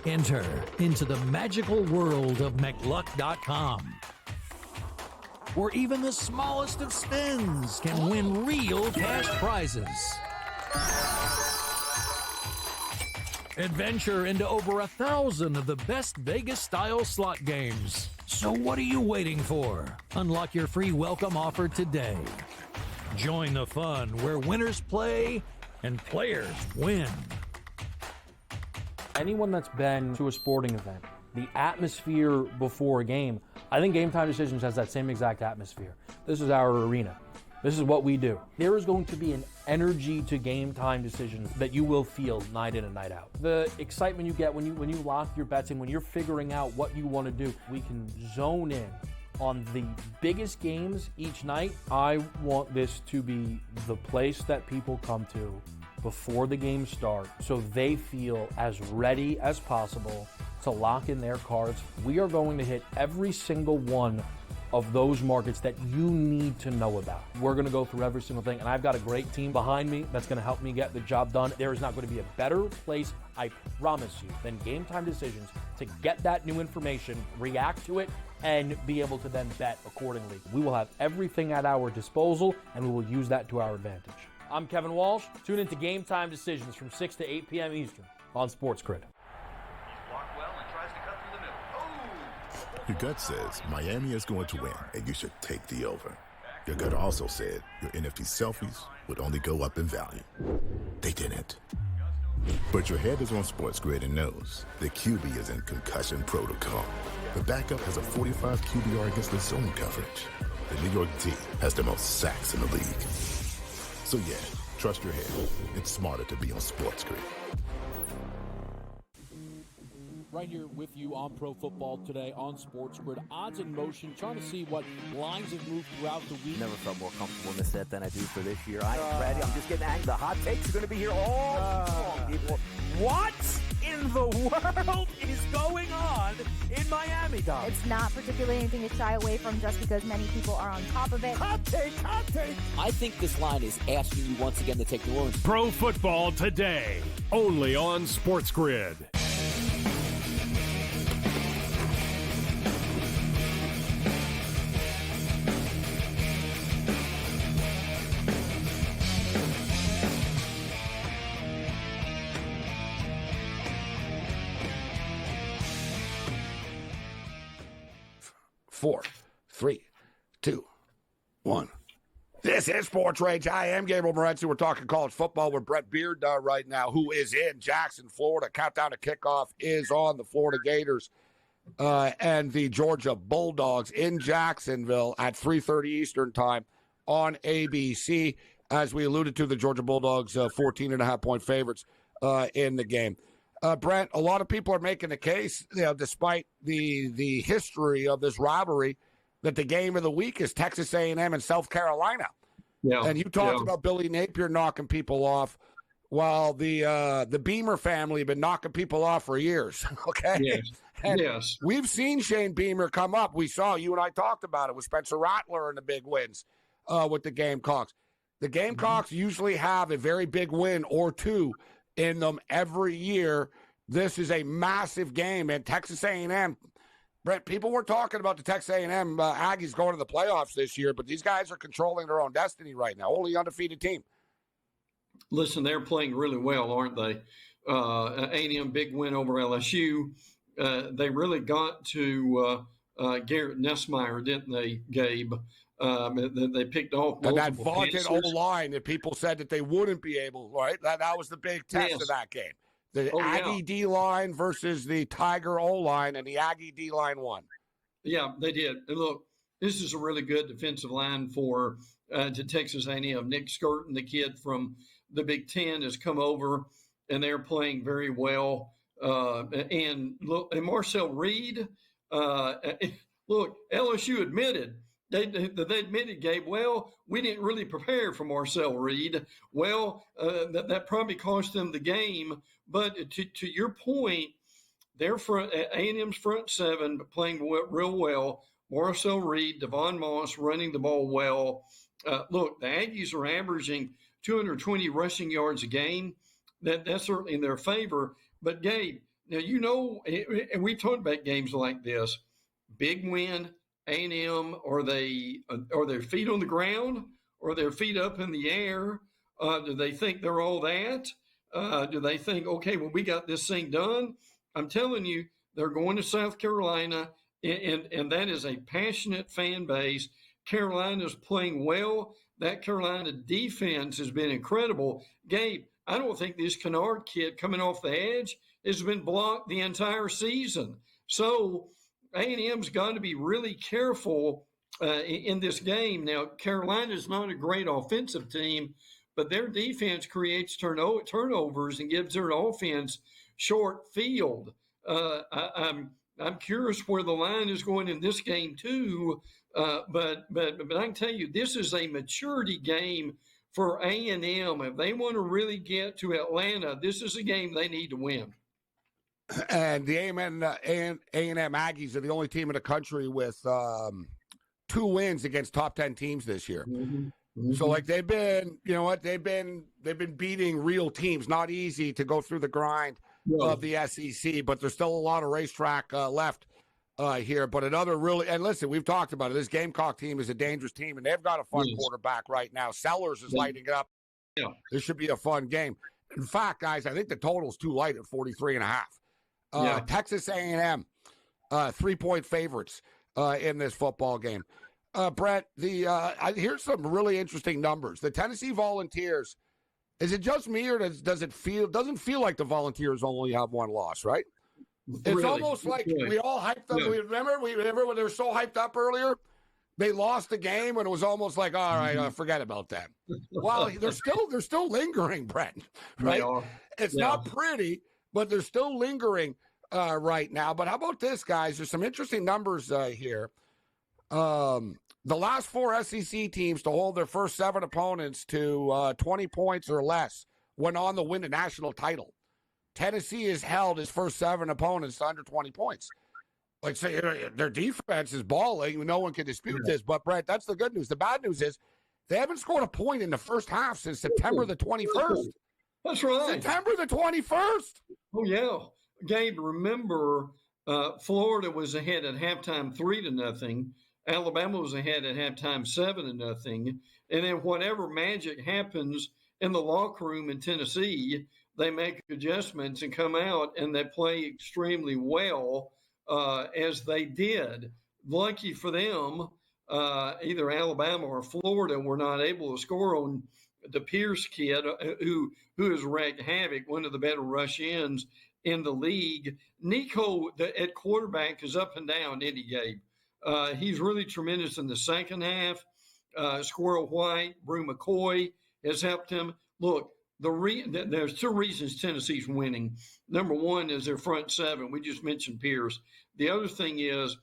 S4: Enter into the magical world of McLuck.com, where even the smallest of spins can win real cash prizes. Adventure into over 1,000 of the best Vegas-style slot games. So what are you waiting for? Unlock your free welcome offer today. Join the fun where winners play and players win.
S5: Anyone that's been to a sporting event, the atmosphere before a game, I think Game Time Decisions has that same exact atmosphere. This is our arena. This is what we do. There is going to be an energy to Game Time Decisions that you will feel night in and night out. The excitement you get when you lock your bets in, when you're figuring out what you want to do, we can zone in on the biggest games each night. I want this to be the place that people come to before the game starts so they feel as ready as possible to lock in their cards. We are going to hit every single one of those markets that you need to know about. We're going to go through every single thing, and I've got a great team behind me that's going to help me get the job done. There is not going to be a better place, I promise you, than Game Time Decisions to get that new information, react to it, and be able to then bet accordingly. We will have everything at our disposal, and we will use that to our advantage. I'm Kevin Walsh. Tune into Game Time Decisions from 6 to 8 p.m. Eastern on SportsGrid.
S6: Your gut says Miami is going to win, and you should take the over. Your gut also said your NFT selfies would only go up in value. They didn't. But your head is on SportsGrid and knows the QB is in concussion protocol. The backup has a 45 QBR against the zone coverage. The New York D has the most sacks in the league. So yeah, trust your head. It's smarter to be on SportsGrid.
S7: Right here with you on Pro Football Today on SportsGrid. Odds in motion, trying to see what lines have moved throughout the week.
S8: Never felt more comfortable in this set than I do for this year. Freddie, I'm just getting angry. The hot takes are going to be here all season people. What in the world is going on in Miami, Dom?
S9: It's not particularly anything to shy away from just because many people are on top of it.
S14: Hot take.
S10: I think this line is asking you once again to take New Orleans.
S11: Pro Football Today, only on SportsGrid.
S3: Four, three, two, one. This is SportsRage. I am Gabriel Morency. We're talking college football with Brett Beard right now, who is in Jackson, Florida. Countdown to kickoff is on the Florida Gators and the Georgia Bulldogs in Jacksonville at 3:30 Eastern time on ABC. As we alluded to, the Georgia Bulldogs 14.5-point favorites in the game. Brent, a lot of people are making the case, despite the history of this rivalry, that the game of the week is Texas A&M and South Carolina.
S15: Yeah,
S3: and you talked about Billy Napier knocking people off, while the Beamer family have been knocking people off for years. Okay.
S15: Yes.
S3: And
S15: yes.
S3: We've seen Shane Beamer come up. We saw, you and I talked about it with Spencer Rattler and the big wins with the Gamecocks. The Gamecocks usually have a very big win or two in them every year. This is a massive game, and Texas A&M. Brent, people were talking about the Texas A&M Aggies going to the playoffs this year, but these guys are controlling their own destiny right now. Only undefeated team.
S15: Listen, they're playing really well, aren't they? A&M big win over LSU. They really got to Garrett Nussmeier, didn't they, Gabe? They picked off
S3: and that
S15: multiple
S3: vaunted
S15: passes.
S3: O-line that people said that they wouldn't be able, right? That was the big test of that game. The Aggie D-line versus the Tiger O-line, and the Aggie D-line won.
S15: Yeah, they did. And look, this is a really good defensive line for to Texas A&M. Nick Skirton, the kid from the Big Ten, has come over, and they're playing very well. And look, and Marcel Reed, look, LSU admitted. They admitted, Gabe, well, we didn't really prepare for Marcel Reed. Well, that probably cost them the game. But to your point, their front, A&M's front seven playing real well. Marcel Reed, Devon Moss running the ball well. Look, the Aggies are averaging 220 rushing yards a game. That's certainly in their favor. But, Gabe, now, you know, and we've talked about games like this. Big win. A&M, are their feet on the ground or their feet up in the air? Do they think they're all that? Do they think, okay, well, we got this thing done? I'm telling you, they're going to South Carolina, and that is a passionate fan base. Carolina's playing well. That Carolina defense has been incredible. Gabe, I don't think this Kennard kid coming off the edge has been blocked the entire season. So A&M's got to be really careful in this game. Now, Carolina's not a great offensive team, but their defense creates turnovers and gives their offense short field. I'm curious where the line is going in this game too. But I can tell you, this is a maturity game for A&M. If they want to really get to Atlanta, this is a game they need to win.
S3: And the A&M Aggies are the only team in the country with 2 wins against top 10 teams this year. Mm-hmm. So, like, they've been beating real teams. Not easy to go through the grind of the SEC, but there's still a lot of racetrack left here. But another really, and listen, we've talked about it. This Gamecock team is a dangerous team, and they've got a fun quarterback right now. Sellers is lighting it up. Yeah. This should be a fun game. In fact, guys, I think the total's too light at 43.5. Texas A&M, 3-point favorites in this football game. Brett, here's some really interesting numbers. The Tennessee Volunteers, is it just me, or doesn't feel like the Volunteers only have 1 loss, right? It's almost like we all hyped them. Yeah. Remember when they were so hyped up earlier? They lost the game, and it was almost like, all right, forget about that. Well, they're still lingering, Brett. Right? It's not pretty, but they're still lingering right now. But how about this, guys? There's some interesting numbers here. The last 4 SEC teams to hold their first 7 opponents to 20 points or less went on to win the national title. Tennessee has held his first 7 opponents to under 20 points. Like, say, their defense is balling. No one can dispute this. But, Brett, that's the good news. The bad news is they haven't scored a point in the first half since September the 21st.
S15: That's right.
S3: September the 21st.
S15: Oh, yeah. Gabe, remember, Florida was ahead at halftime 3-0. Alabama was ahead at halftime 7-0. And then whatever magic happens in the locker room in Tennessee, they make adjustments and come out and they play extremely well as they did. Lucky for them, either Alabama or Florida were not able to score on the Pierce kid who has wreaked havoc, one of the better rush ends in the league. Nico at quarterback is up and down, isn't he, Gabe? He's really tremendous in the second half. Squirrel White, Brew McCoy has helped him. Look, there's 2 reasons Tennessee's winning. Number one is their front 7. We just mentioned Pierce. The other thing is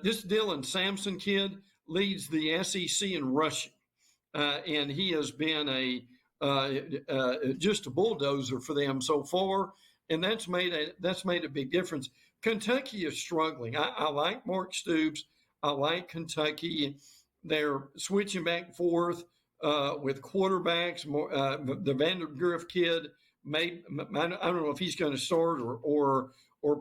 S15: this Dylan Sampson kid leads the SEC in rushing, and he has been just a bulldozer for them so far, and that's made a big difference. Kentucky is struggling. I like Mark Stoops. I like Kentucky. They're switching back and forth with quarterbacks. The Vandergriff kid, I don't know if he's going to start or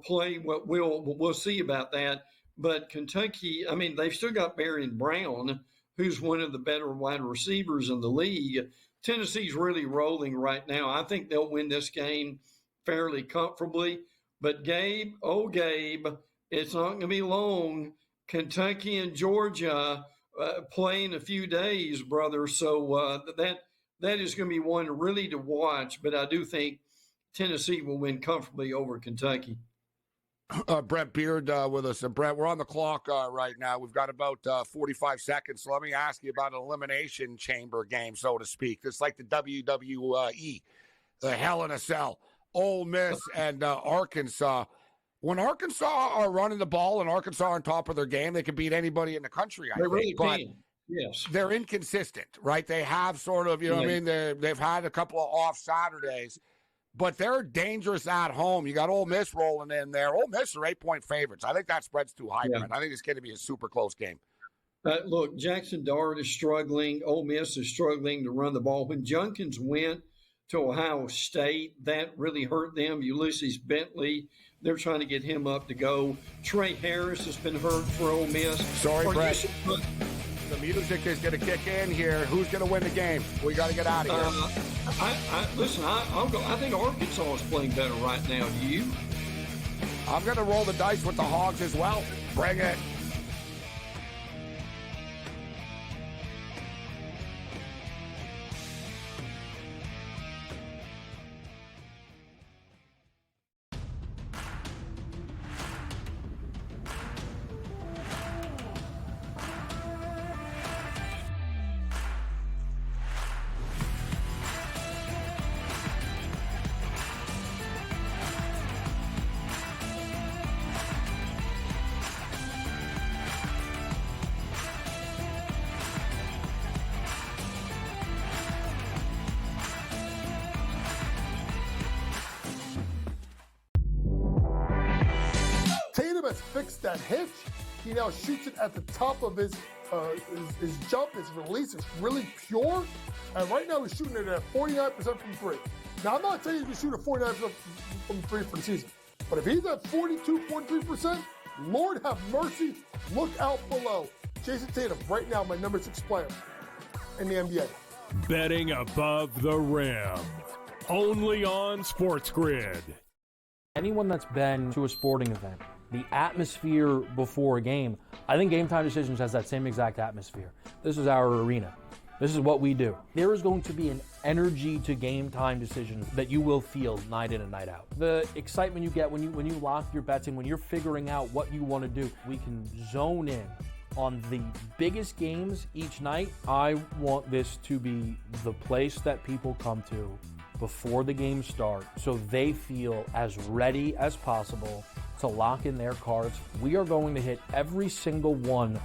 S15: play. We'll see about that. But Kentucky, I mean, they've still got Marion Brown, who's one of the better wide receivers in the league. Tennessee's really rolling right now. I think they'll win this game fairly comfortably. But Gabe, oh Gabe, it's not going to be long. Kentucky and Georgia play in a few days, brother. So that is going to be one really to watch. But I do think Tennessee will win comfortably over Kentucky.
S3: Brent Beard with us. And Brent, we're on the clock right now. We've got about 45 seconds. So let me ask you about an elimination chamber game, so to speak. It's like the WWE, the Hell in a Cell. Ole Miss and Arkansas. When Arkansas are running the ball and Arkansas are on top of their game, they can beat anybody in the country, I think.
S15: Really
S3: but
S15: can. Yes.
S3: They're inconsistent, right? They have sort of, what I mean? They've had a couple of off Saturdays. But they're dangerous at home. You got Ole Miss rolling in there. Ole Miss are 8-point favorites. I think that spread's too high, Brent. I think it's going to be a super close game.
S15: Look, Jackson Dart is struggling. Ole Miss is struggling to run the ball. When Junkins went to Ohio State, that really hurt them. Ulysses Bentley, they're trying to get him up to go. Trey Harris has been hurt for Ole Miss.
S3: Sorry, Brent. The music is going to kick in here. Who's going to win the game? We got to get out of here.
S15: Listen, I'll go. I think Arkansas is playing better right now. Do you?
S3: I'm going to roll the dice with the Hogs as well. Bring it.
S13: Fixed that hitch. He now shoots it at the top of his jump. His release is really pure. And right now he's shooting it at 49% from three. Now, I'm not saying he's going to shoot at 49% from three for the season. But if he's at 42, 43%, Lord have mercy, look out below. Jason Tatum, right now, my number 6 player in the NBA.
S11: Betting above the rim. Only on SportsGrid.
S5: Anyone that's been to a sporting event, the atmosphere before a game, I think Game Time Decisions has that same exact atmosphere. This is our arena. This is what we do. There is going to be an energy to Game Time Decisions that you will feel night in and night out. The excitement you get when you lock your bets in, when you're figuring out what you want to do, we can zone in on the biggest games each night. I want this to be the place that people come to before the games start so they feel as ready as possible to lock in their cards. We are going to hit every single one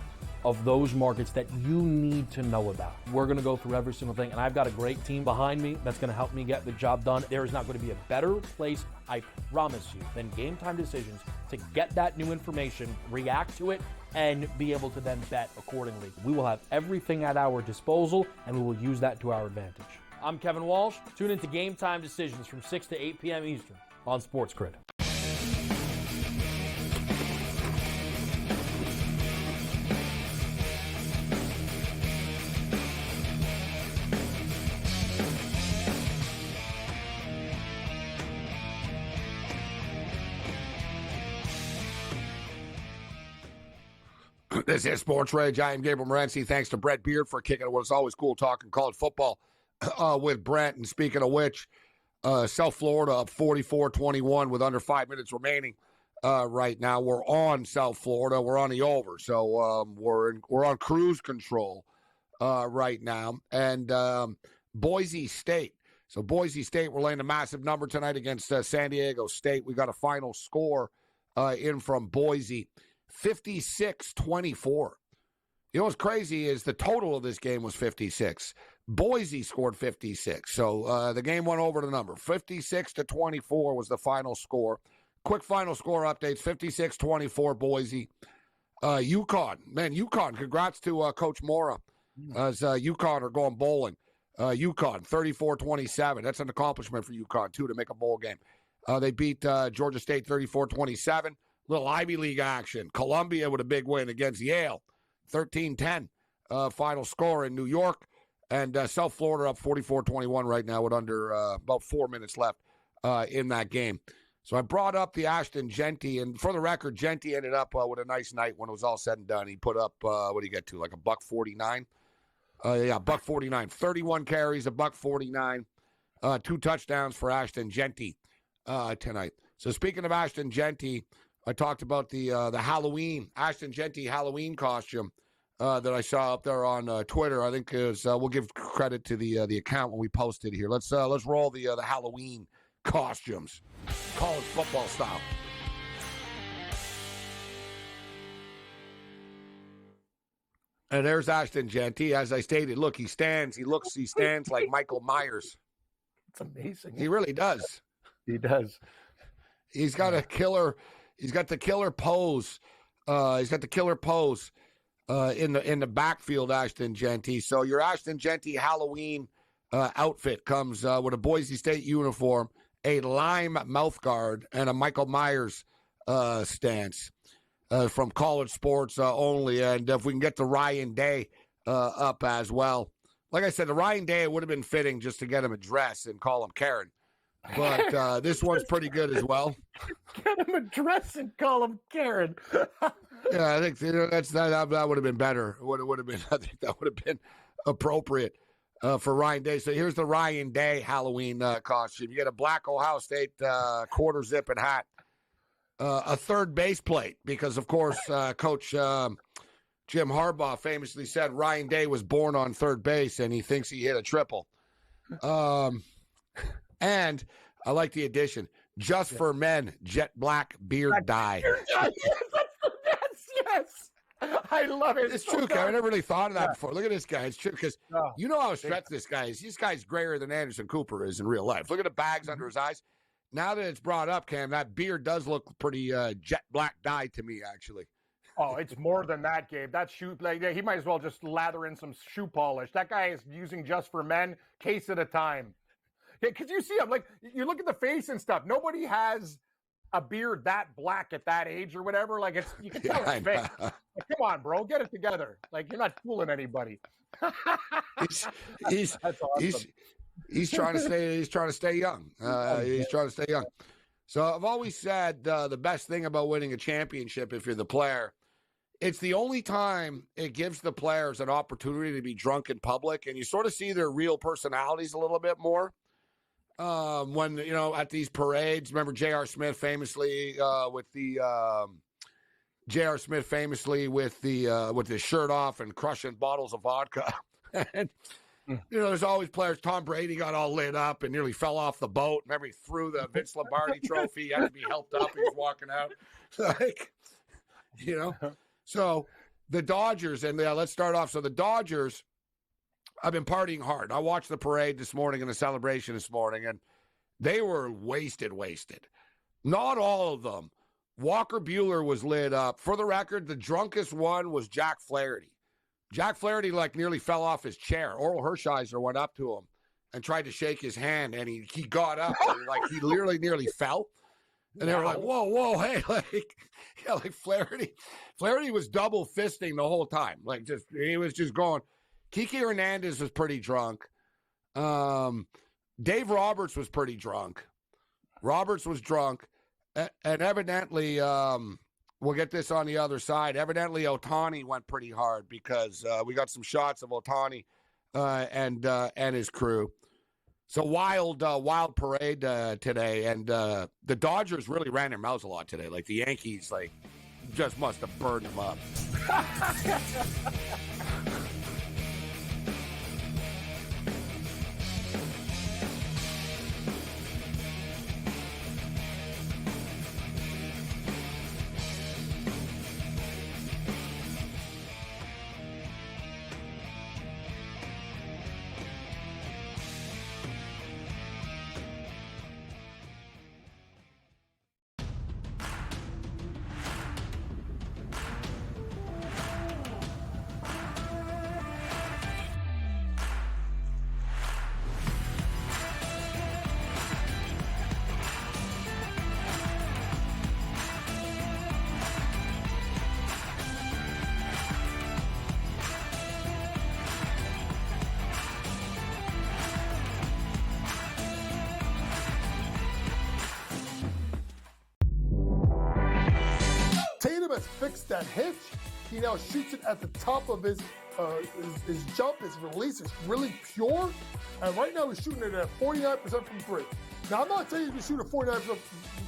S5: of those markets that you need to know about. We're going to go through every single thing, and I've got a great team behind me that's going to help me get the job done. There is not going to be a better place, I promise you, than Game Time Decisions to get that new information, react to it, and be able to then bet accordingly. We will have everything at our disposal, and we will use that to our advantage. I'm Kevin Walsh. Tune into Game Time Decisions from 6 to 8 p.m. Eastern on SportsGrid.
S3: This is SportsRage. I am Gabriel Morency. Thanks to Brent Beard for kicking it. It's always cool talking college football with Brent. And speaking of which, South Florida up 44-21 with under 5 minutes remaining right now. We're on South Florida. We're on the over. So we're on cruise control right now. And Boise State. So Boise State, we're laying a massive number tonight against San Diego State. We got a final score in from Boise. 56-24. You know what's crazy is the total of this game was 56. Boise scored 56. So the game went over the number. 56-24 was the final score. Quick final score updates. 56-24 Boise. UConn. Man, UConn. Congrats to Coach Mora as UConn are going bowling. UConn 34-27. That's an accomplishment for UConn, too, to make a bowl game. They beat Georgia State 34-27. Little Ivy League action. Columbia with a big win against Yale. 13-10 final score in New York. And South Florida up 44-21 right now with under about 4 minutes left in that game. So I brought up the Ashton Genty, and for the record, Genty ended up with a nice night when it was all said and done. He put up, what did he get to, like a $149? Yeah, $149. 31 carries, a $149. 2 touchdowns for Ashton Genty tonight. So speaking of Ashton Genty, I talked about the Halloween, Ashton Genty Halloween costume that I saw up there on Twitter. I think we'll give credit to the account when we posted here. Let's roll the Halloween costumes, college football style. And there's Ashton Genty. As I stated, look, he stands like Michael Myers.
S14: It's amazing.
S3: He really does.
S14: He does.
S3: He's got the killer pose. He's got the killer pose in the backfield, Ashton Genty. So your Ashton Genty Halloween outfit comes with a Boise State uniform, a lime mouth guard, and a Michael Myers stance from College Sports Only. And if we can get the Ryan Day up as well. Like I said, the Ryan Day, it would have been fitting just to get him a dress and call him Karen. But this one's pretty good as well.
S14: Get him a dress and call him Karen.
S3: Yeah, I think that would have been better. Would have been. I think that would have been appropriate for Ryan Day. So here's the Ryan Day Halloween costume. You get a black Ohio State quarter zip and hat, a third base plate because, of course, Coach Jim Harbaugh famously said Ryan Day was born on third base, and he thinks he hit a triple. And I like the addition, just for men, jet black beard dye.
S14: Yes. I love it.
S3: It's true, Kevin. I never really thought of that before. Look at this guy. It's true because you know how stretched this guy is. This guy's grayer than Anderson Cooper is in real life. Look at the bags under his eyes. Now that it's brought up, Cam, that beard does look pretty jet black dye to me, actually.
S14: Oh, it's more than that, Gabe. That shoe, he might as well just lather in some shoe polish. That guy is using just for men, case at a time. Because you see him, like, you look at the face and stuff. Nobody has a beard that black at that age or whatever. Like, you can tell it's fake. Like, come on, bro, get it together. Like, you're not fooling anybody.
S3: He's trying to stay. He's trying to stay young. He's trying to stay young. So I've always said the best thing about winning a championship, if you're the player, it's the only time it gives the players an opportunity to be drunk in public, and you sort of see their real personalities a little bit more. When, at these parades, remember J.R. Smith famously with his shirt off and crushing bottles of vodka. And, there's always players. Tom Brady got all lit up and nearly fell off the boat. Remember, he threw the Vince Lombardi trophy. He had to be helped up. He was walking out. So the Dodgers, and let's start off. So the Dodgers, I've been partying hard. I watched the parade this morning and the celebration this morning, and they were wasted. Not all of them. Walker Buehler was lit up. For the record, the drunkest one was Jack Flaherty. Jack Flaherty, nearly fell off his chair. Oral Hershiser went up to him and tried to shake his hand, and he got up. And, he literally nearly fell. And they were like, whoa, hey, Flaherty. Flaherty was double fisting the whole time. He was just going. Kiki Hernandez was pretty drunk. Dave Roberts was pretty drunk. Roberts was drunk. And evidently, we'll get this on the other side. Evidently, Ohtani went pretty hard because we got some shots of Ohtani and his crew. So wild parade today. And the Dodgers really ran their mouths a lot today. The Yankees, just must have burned them up.
S13: has fixed that hitch. He now shoots it at the top of his jump. His release is really pure. And right now he's shooting it at 49% from three. Now, I'm not saying he's going to shoot at 49%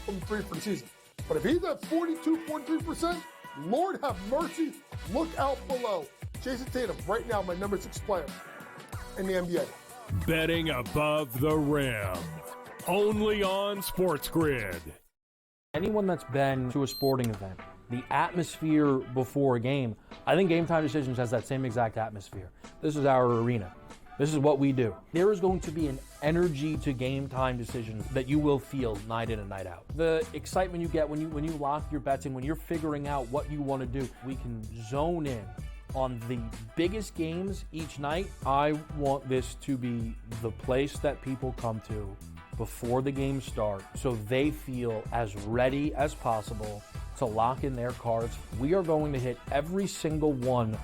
S13: from three for the season. But if he's at 42, 43%, Lord have mercy, look out below. Jason Tatum, right now, my number 6 player in the NBA.
S11: Betting above the rim. Only on SportsGrid.
S5: Anyone that's been to a sporting event, the atmosphere before a game, I think Game Time Decisions has that same exact atmosphere. This is our arena. This is what we do. There is going to be an energy to Game Time Decisions that you will feel night in and night out. The excitement you get when you lock your bets in, when you're figuring out what you want to do, we can zone in on the biggest games each night. I want this to be the place that people come to before the games start so they feel as ready as possible to lock in their cards. We are going to hit every single one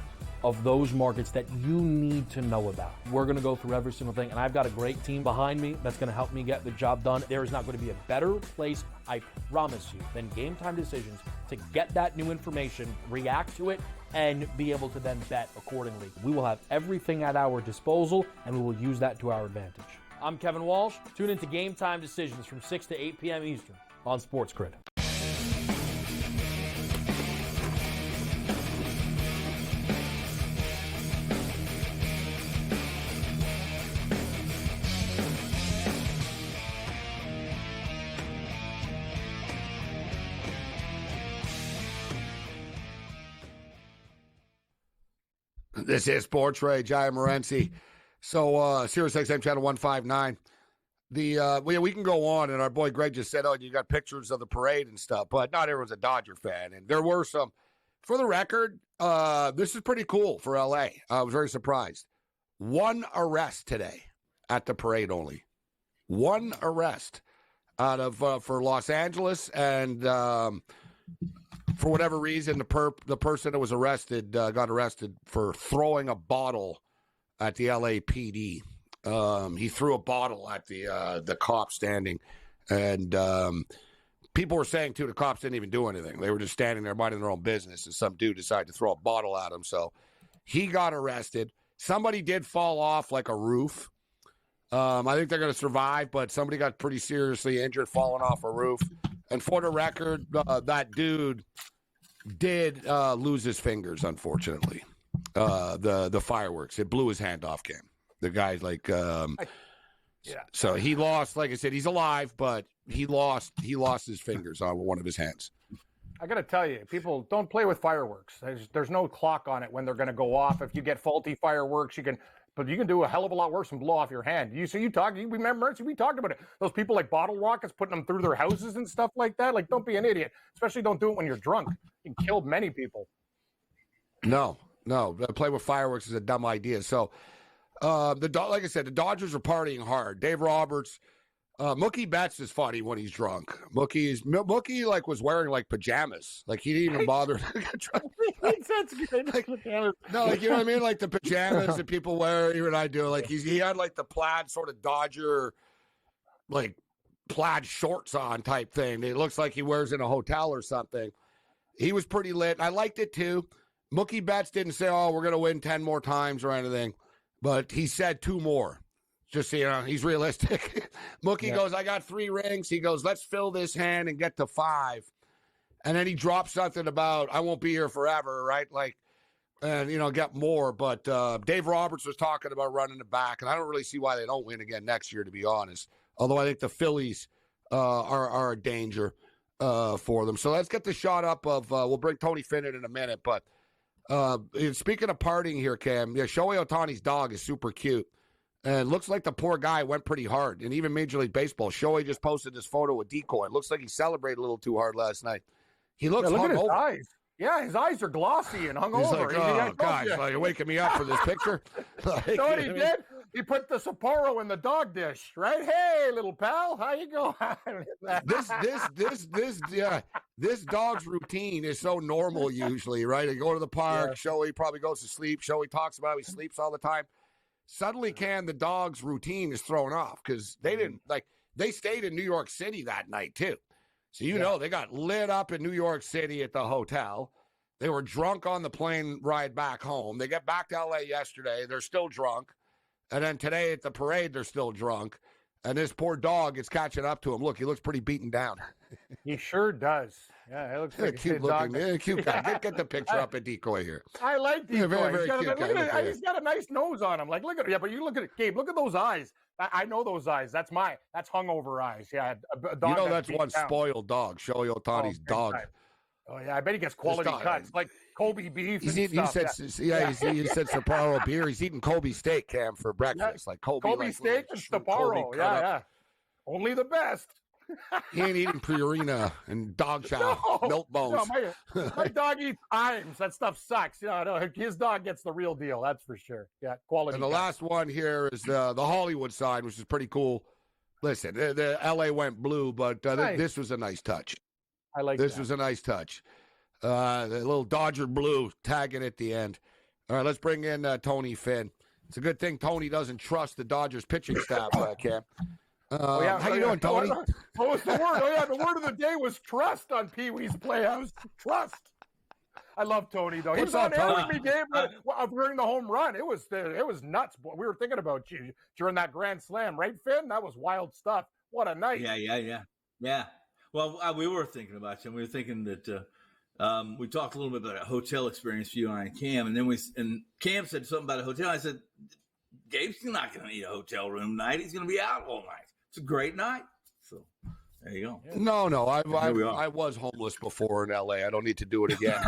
S5: of those markets that you need to know about. We're going to go through every single thing, and I've got a great team behind me that's going to help me get the job done. There is not going to be a better place, I promise you, than Game Time Decisions to get that new information, react to it, and be able to then bet accordingly. We will have everything at our disposal, and we will use that to our advantage. I'm Kevin Walsh. Tune into Game Time Decisions from 6 to 8 p.m. Eastern on SportsGrid.
S3: This is SportsRage. I am Morency. So, Sirius XM Channel 159. We can go on, and our boy Greg just said, oh, you got pictures of the parade and stuff, but not everyone's a Dodger fan. And there were some. For the record, this is pretty cool for L.A. I was very surprised. 1 arrest today at the parade only. 1 arrest out of for Los Angeles, and for whatever reason, the person that was arrested got arrested for throwing a bottle at the LAPD. He threw a bottle at the cop standing, and people were saying too the cops didn't even do anything. They were just standing there minding their own business, and some dude decided to throw a bottle at him. So he got arrested. Somebody did fall off like a roof. I think they're going to survive, but somebody got pretty seriously injured falling off a roof. And for the record, that dude did lose his fingers, unfortunately. The fireworks, it blew his hand off, Cam. The guy's like, yeah. So he lost, like I said, he's alive, but he lost his fingers on one of his hands.
S14: I got to tell you, people don't play with fireworks. There's no clock on it when they're going to go off. If you get faulty fireworks, you can do a hell of a lot worse than blow off your hand. We talked about it. Those people like bottle rockets, putting them through their houses and stuff like that. Like, don't be an idiot. Especially don't do it when you're drunk. You can kill many people.
S3: No. Play with fireworks is a dumb idea. So, like I said, the Dodgers are partying hard. Dave Roberts, Mookie Betts is funny when he's drunk. Mookie like was wearing like pajamas. Like he didn't even bother.
S14: That's good.
S3: No, like you know what I mean, like the pajamas that people wear. You and I do. Like he had like the plaid sort of Dodger, like plaid shorts on type thing. It looks like he wears in a hotel or something. He was pretty lit. I liked it too. Mookie Betts didn't say, "Oh, we're going to win 10 more times" or anything, but he said 2 more. Just so you know, he's realistic. Mookie goes, I got 3 rings. He goes, let's fill this hand and get to 5. And then he drops something about, I won't be here forever, right? Like, and, get more. But Dave Roberts was talking about running it back, and I don't really see why they don't win again next year, to be honest. Although I think the Phillies are a danger for them. So let's get the shot up of, we'll bring Tony Finn in a minute. But speaking of partying here, Cam, Shohei Ohtani's dog is super cute. And looks like the poor guy went pretty hard. And even Major League Baseball, Shohei just posted this photo with Decoy. It looks like he celebrated a little too hard last night. He looks
S14: look at his
S3: hungover.
S14: eyes. Yeah, his eyes are glossy and hungover.
S3: He's like, oh, gosh, like, you're waking me up for this picture.
S14: Like, you know what he did? He put the Sapporo in the dog dish, right? Hey, little pal, how you going?
S3: This dog's routine is so normal usually, right? They go to the park. Yeah. Shohei probably goes to sleep. Shohei talks about how he sleeps all the time. Suddenly, the dog's routine is thrown off because they didn't they stayed in New York City that night too. So you know they got lit up in New York City at the hotel. They were drunk on the plane ride back home. They got back to LA yesterday. They're still drunk. And then today at the parade, they're still drunk. And this poor dog is catching up to him. Look, he looks pretty beaten down.
S14: He sure does. Yeah, it looks like
S3: a cute looking, cute guy. Get the picture up at Decoy here.
S14: I like Decoy.
S3: Very cute guy.
S14: He's got a nice nose on him. Like, look at it. Yeah, but you look at it, Gabe. Look at those eyes. I know those eyes. That's hungover eyes. Yeah, a dog.
S3: You know that's one spoiled dog. Shohei Ohtani's dog.
S14: Oh yeah, I bet he gets quality cuts like Kobe beef.
S3: He said Sapporo beer. He's eating Kobe steak, Cam, for breakfast. Like Kobe
S14: steak and Sapporo. Yeah. Only the best.
S3: He ain't eating Purina and dog chow, milk bones.
S14: No, my dog eats Iams. That stuff sucks. No, his dog gets the real deal. That's for sure. Yeah, quality.
S3: And the last one here is the Hollywood sign, which is pretty cool. Listen, the LA went blue, but this was a nice touch.
S14: I like
S3: this. Was a nice touch. The little Dodger blue tagging at the end. All right, let's bring in Tony Finn. It's a good thing Tony doesn't trust the Dodgers pitching staff, Cam. How you doing, Tony?
S14: What was the word? Oh, yeah, the word of the day was trust on Pee Wee's Playhouse. Trust. I love Tony, though. He was on air with me, Gabe, during the home run. It was nuts. We were thinking about you during that grand slam, right, Finn? That was wild stuff. What a night.
S16: Yeah. Well, we were thinking about you, and we were thinking that we talked a little bit about a hotel experience for you and I and Cam, and then Cam said something about a hotel. I said, Gabe's not going to need a hotel room tonight. He's going to be out all night. It's a great night. So there you go.
S3: No, I was homeless before in LA. I don't need to do it again.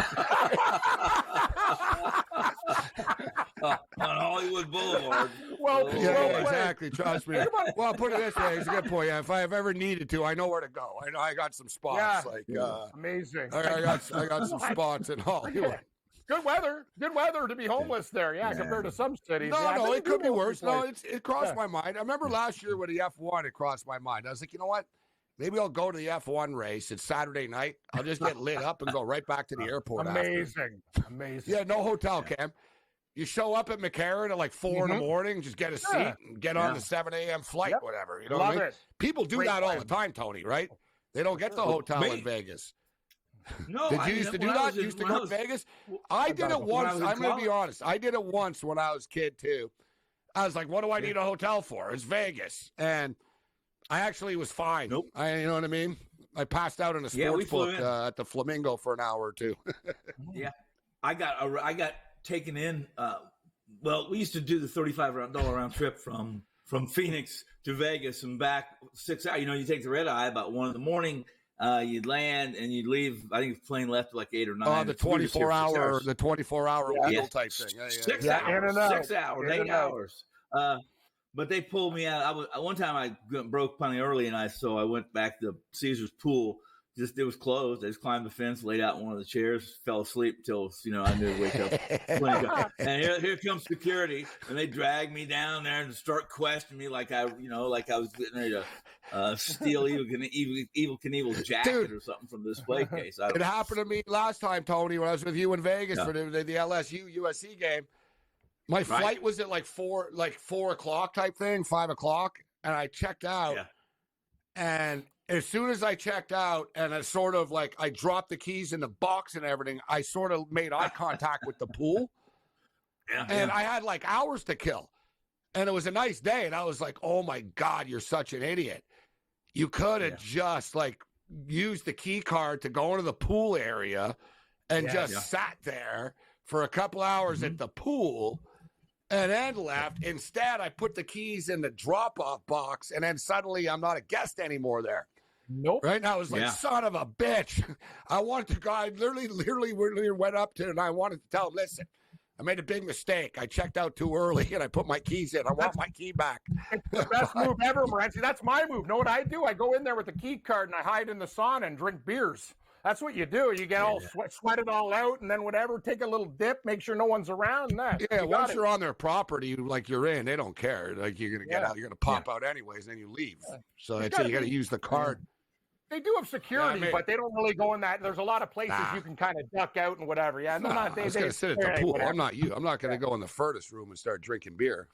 S16: On Hollywood Boulevard.
S3: Exactly. Trust me. Well, put it this way. It's a good point. Yeah, if I have ever needed to, I know where to go. I know I got some spots.
S14: Amazing.
S3: I got some spots in Hollywood.
S14: Good weather to be homeless there. Yeah, compared to some cities.
S3: No, it could be worse. No, it crossed my mind. I remember last year with the F1, it crossed my mind. I was like, you know what? Maybe I'll go to the F1 race. It's Saturday night. I'll just get lit up and go right back to the airport.
S14: Amazing.
S3: Yeah, no hotel, Cam. You show up at McCarran at like 4 in the morning, just get a seat and get on the 7 a.m. flight, whatever. You know what I mean? People do that all the time, Tony, right? They don't get the hotel in Vegas.
S16: No,
S3: Did you used to do that? You used to go to Vegas? I did it once. I'm going to be honest. I did it once when I was a kid, too. I was like, what do I need a hotel for? It's Vegas. And I actually was fine.
S16: Nope.
S3: You know what I mean? I passed out in a sports book at the Flamingo for an hour or two.
S16: Yeah. I got taken in. Well, we used to do the $35 round trip from Phoenix to Vegas and back 6 hours. You take the red eye about 1 a.m. You'd land and you'd leave. I think the plane left at like 8 or 9.
S3: Oh, the 24-hour wheel type thing.
S16: 6 hours, 6 hours, 8 hours. But they pulled me out. One time I broke plenty early, and I went back to Caesar's pool. It was closed. I just climbed the fence, laid out in one of the chairs, fell asleep until I knew to wake up. And here comes security, and they dragged me down there and start questioning me like I was getting ready to steal Evel Knievel's jacket or something from the display case.
S3: It happened to me last time, Tony, when I was with you in Vegas for the LSU USC game. My flight was at like 4 o'clock type thing, 5 o'clock, and I checked out. Yeah. And as soon as I checked out and I sort of I dropped the keys in the box and everything, I sort of made eye contact with the pool. And I had hours to kill. And it was a nice day. And I was like, oh my God, you're such an idiot. You could have just used the key card to go into the pool area and sat there for a couple hours at the pool and then left. Instead, I put the keys in the drop-off box, and then suddenly I'm not a guest anymore there.
S14: Nope.
S3: Right now, I was like, son of a bitch. I wanted to go. I literally went up to him, and I wanted to tell him, listen, I made a big mistake. I checked out too early, and I put my keys in. I want my key back.
S14: It's the best move ever, Morency. That's my move. Know what I do? I go in there with the key card, and I hide in the sauna and drink beers. That's what you do. You get all sweat it all out, and then whatever, take a little dip, make sure no one's around.
S3: Once you're on their property, you're in, they don't care. You're gonna get out, you're gonna pop out anyways, and then you leave. So you got to use the card.
S14: They do have security, but they don't really go in that. There's a lot of places you can kind of duck out and whatever. Yeah,
S3: I was going to sit at the pool. Whatever. I'm not you. I'm not going to go in the furnace room and start drinking beer.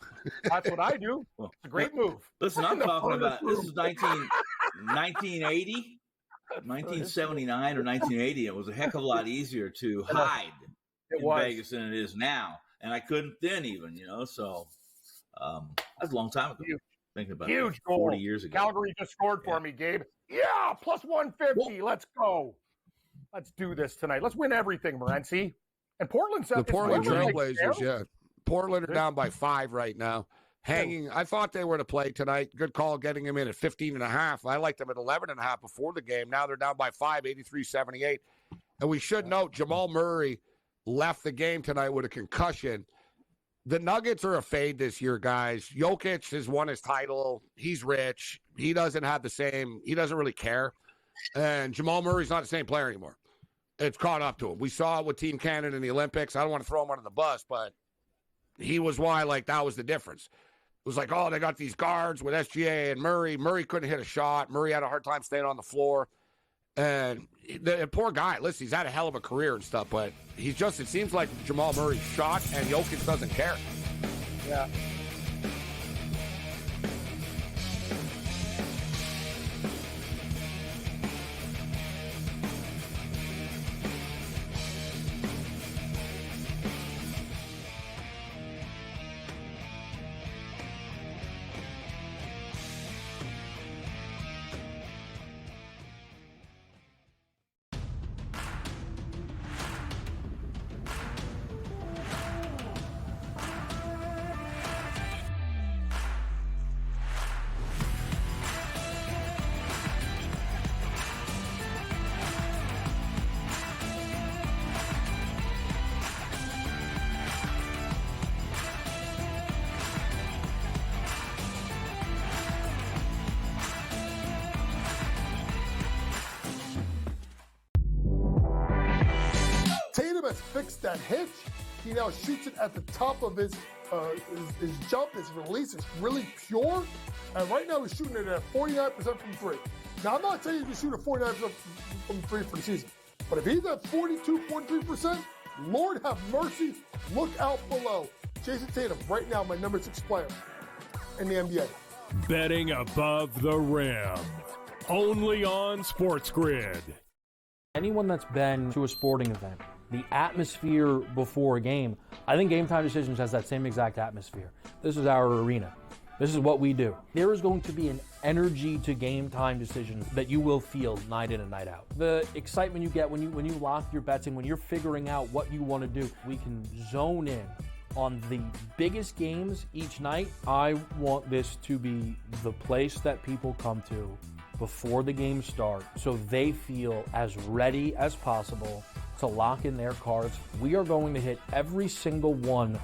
S14: That's what I do. It's a great move.
S16: Listen, I'm talking about this is 1980. 1979 or 1980, it was a heck of a lot easier to hide in Vegas than it is now. And I couldn't then even, so that's a long time ago. Thinking about
S14: Huge
S16: that,
S14: goal.
S16: 40 years ago.
S14: Calgary just scored for me, Gabe. Yeah, plus 150. Let's go. Let's do this tonight. Let's win everything, Morency. And Portland said
S3: the Portland Trailblazers, yeah. Portland are down by 5 right now. Hanging. I thought they were to play tonight. Good call getting them in at 15.5. I liked them at 11.5 before the game. Now they're down by 5, 83-78. And we should note Jamal Murray left the game tonight with a concussion. The Nuggets are a fade this year, guys. Jokic has won his title. He's rich. He doesn't have the same. He doesn't really care. And Jamal Murray's not the same player anymore. It's caught up to him. We saw it with Team Canada in the Olympics. I don't want to throw him under the bus, but he was why, that was the difference. It was like, they got these guards with SGA and Murray. Murray couldn't hit a shot. Murray had a hard time staying on the floor. And the poor guy, listen, he's had a hell of a career and stuff, but it seems like Jamal Murray's shot and Jokic doesn't care.
S14: Yeah.
S13: Tatum has fixed that hitch. He now shoots it at the top of his jump. His release is really pure. And right now he's shooting it at 49% from 3. Now, I'm not saying you can shoot at 49% from 3 for the season. But if he's at 42, 43%, Lord have mercy, look out below. Jason Tatum, right now, my number 6 player in the NBA.
S11: Betting above the rim. Only on SportsGrid.
S5: Anyone that's been to a sporting event, the atmosphere before a game, I think Game Time Decisions has that same exact atmosphere. This is our arena. This is what we do. There is going to be an energy to Game Time Decisions that you will feel night in and night out. The excitement you get when you lock your bets in, when you're figuring out what you want to do, we can zone in on the biggest games each night. I want this to be the place that people come to before the games start so they feel as ready as possible to lock in their cards. We are going to hit every single one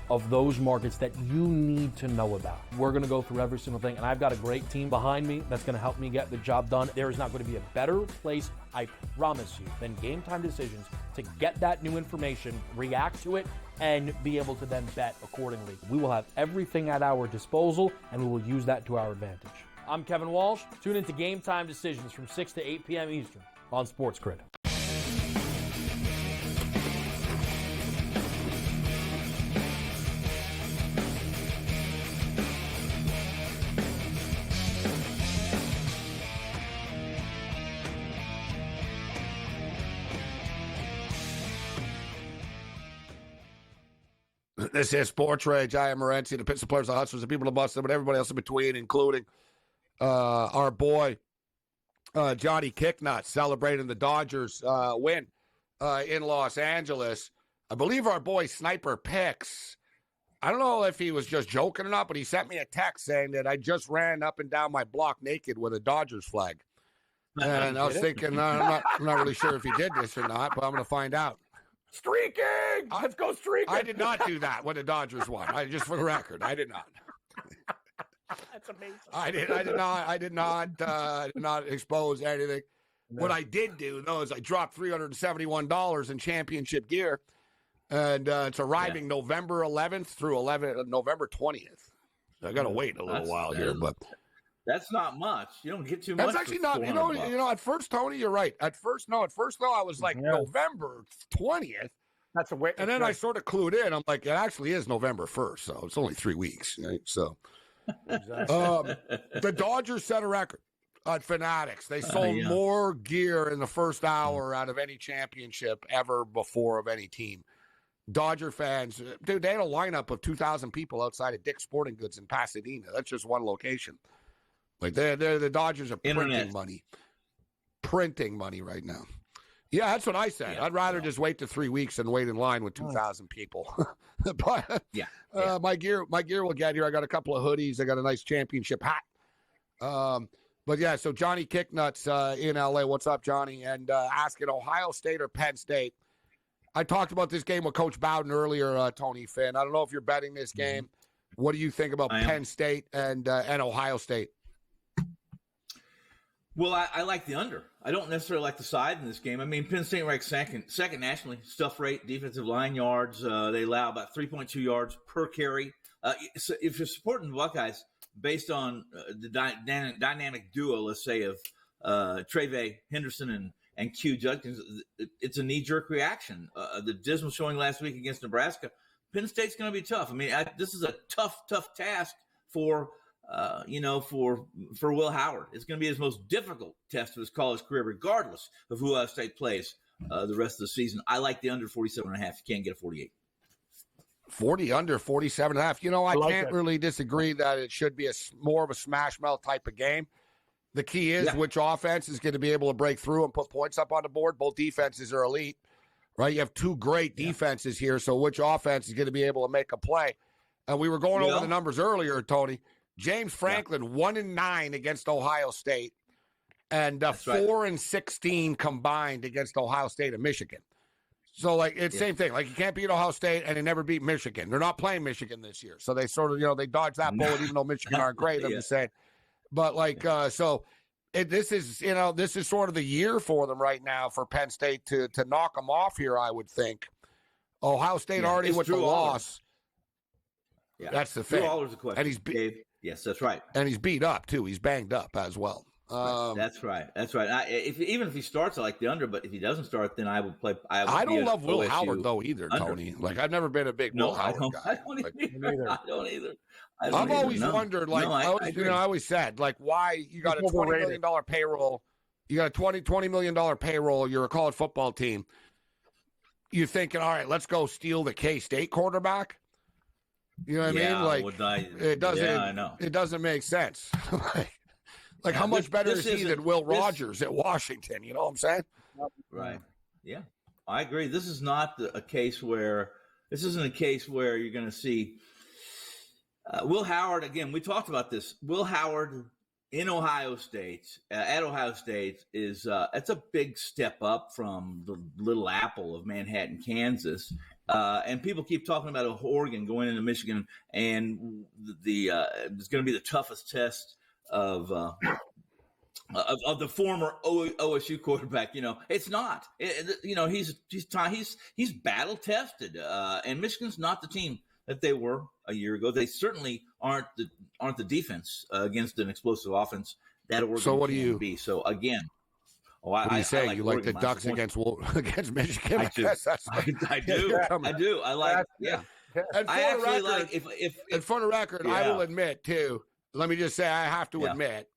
S5: of those markets that you need to know about. We're going to go through every single thing, and I've got a great team behind me that's going to help me get the job done. There is not going to be a better place, I promise you, than Game Time Decisions to get that new information, react to it, and be able to then bet accordingly. We will have everything at our disposal, and we will use that to our advantage. I'm Kevin Walsh. Tune into Game Time Decisions from 6 to 8 p.m. Eastern on SportsGrid.
S3: This is SportsRage. I am Morency, the Pittsburgh Players, the Hustlers, the people, the Boston, but everybody else in between, including our boy Johnny Kicknut celebrating the Dodgers win in Los Angeles. I believe our boy Sniper Picks, I don't know if he was just joking or not, but he sent me a text saying that I just ran up and down my block naked with a Dodgers flag. And I was thinking, I'm not really sure if he did this or not, but I'm going to find out.
S14: Streaking! Let's go streaking!
S3: I did not do that when the Dodgers won. Just for the record, I did not.
S14: That's amazing.
S3: I did not expose anything. No. What I did do, though, is I dropped $371 in championship gear, and it's arriving November 11th through November 20th. So I got to wait a little while here, but
S16: that's not much. You don't get too much.
S3: That's actually not. You know. At first, Tony, you're right. At first, though, I was like November 20th.
S14: That's a way.
S3: And then I sort of clued in. I'm like, it actually is November 1st, so it's only 3 weeks. Right? So, the Dodgers set a record. on Fanatics. They sold more gear in the first hour out of any championship ever before of any team. Dodger fans, dude, they had a lineup of 2,000 people outside of Dick's Sporting Goods in Pasadena. That's just one location. Like the Dodgers are printing money right now. Yeah, that's what I said. I'd rather just wait to 3 weeks and wait in line with 2,000 people. But my gear will get here. I got a couple of hoodies. I got a nice championship hat. But yeah, so Johnny Kicknuts in LA. What's up, Johnny? And asking Ohio State or Penn State. I talked about this game with Coach Bowden earlier, Tony Finn. I don't know if you're betting this game. What do you think about Penn State and Ohio State?
S16: Well, I like the under. I don't necessarily like the side in this game. I mean, Penn State ranks second nationally. Stuff rate, defensive line yards. They allow about 3.2 yards per carry. So if you're supporting the Buckeyes based on the dynamic duo, let's say, of Treve Henderson and Q Judkins, it's a knee-jerk reaction. The dismal showing last week against Nebraska, Penn State's going to be tough. I mean, this is a tough task for Will Howard. It's going to be his most difficult test of his college career, regardless of who Ohio State plays the rest of the season. I like the under 47.5. You can't get a 48.
S3: 40 under 47.5. I can't really disagree that it should be more of a smash mouth type of game. The key is which offense is going to be able to break through and put points up on the board. Both defenses are elite, right? You have two great defenses here, so which offense is going to be able to make a play? And we were going over the numbers earlier, Tony. James Franklin, 1-9 against Ohio State, and 4-16 combined against Ohio State and Michigan. So, it's same thing. Like, you can't beat Ohio State, and they never beat Michigan. They're not playing Michigan this year. So they sort of, they dodged that bullet, even though Michigan aren't great, I'm just saying. But, this is sort of the year for them right now for Penn State to knock them off here, I would think. Ohio State already with the loss.
S16: Yeah.
S3: That's the thing.
S16: Drew Aller's a question.
S3: And he's
S16: yes, that's right.
S3: And he's beat up, too. He's banged up as well.
S16: That's right. Even if he starts, I like the under, but if he doesn't start, then I would play. I
S3: don't love Will Howard, though, either, under. Tony. I've never been a big Will Howard guy.
S16: I don't either.
S3: I've always wondered, I always said, why you got a $20 million payroll. You got a $20 million payroll. You're a college football team. You're thinking, all right, let's go steal the K-State quarterback. You know what I mean? It doesn't. I know. It doesn't make sense. How much better is he than Will Rogers at Washington? You know what I'm saying?
S16: Right. Yeah, I agree. This is not a case where you're going to see Will Howard again. We talked about this. Will Howard in Ohio State at Ohio State is it's a big step up from the Little Apple of Manhattan, Kansas. And people keep talking about Oregon going into Michigan, and it's going to be the toughest test of the former OSU quarterback. It's not. He's battle tested, and Michigan's not the team that they were a year ago. They certainly aren't the defense against an explosive offense that Oregon can be. So again.
S3: What do you say? You like the Ducks against Michigan? I do.
S16: I like. Yeah.
S3: And for the record, I will admit too. Let me just say, I have to admit,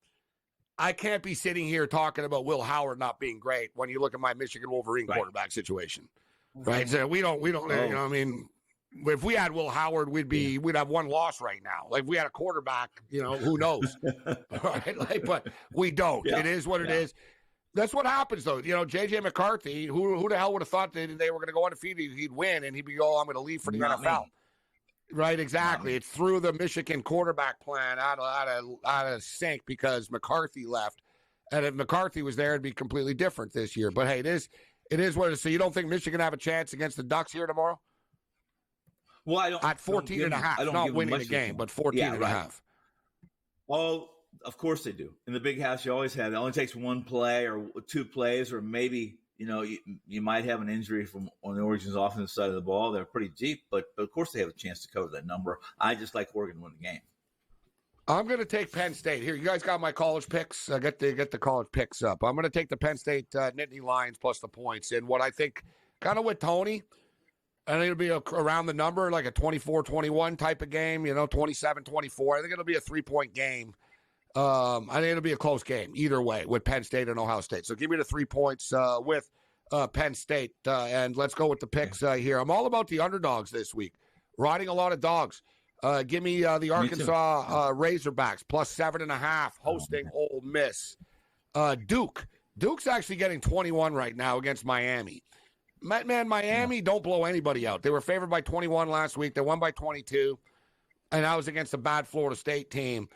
S3: I can't be sitting here talking about Will Howard not being great when you look at my Michigan Wolverine quarterback situation, right? So we don't. I mean, if we had Will Howard, we'd have one loss right now. If we had a quarterback, who knows? Right? But we don't. Yeah. It is what it is. That's what happens, though. J.J. McCarthy, who the hell would have thought that they were going to go undefeated, he'd win, and he'd be, I'm going to leave for the NFL. Me. Right, exactly. It's through the Michigan quarterback plan out of sync because McCarthy left. And if McCarthy was there, it'd be completely different this year. But, hey, it is what it is. So you don't think Michigan have a chance against the Ducks here tomorrow?
S16: Well, I don't.
S3: At 14.5. Not winning the game, but 14.5.
S16: Oh, of course they do. In the big house, you always have. It only takes one play or two plays, or maybe you might have an injury from on the Oregon's offensive side of the ball. They're pretty deep, but of course they have a chance to cover that number. I just like Oregon to win the game.
S3: I'm going to take Penn State here. You guys got my college picks. Get the college picks up. I'm going to take the Penn State Nittany Lions plus the points. And what I think, kind of with Tony, I think it'll be around the number, like a 24-21 type of game. 27-24. I think it'll be a 3-point game. I think it'll be a close game either way with Penn State and Ohio State. So give me the 3 points with Penn State. And let's go with the picks here. I'm all about the underdogs this week. Riding a lot of dogs. Give me the Arkansas Razorbacks plus 7.5 hosting Ole Miss. Duke's actually getting 21 right now against Miami. Man, Miami don't blow anybody out. They were favored by 21 last week. They won by 22. And that was against a bad Florida State team.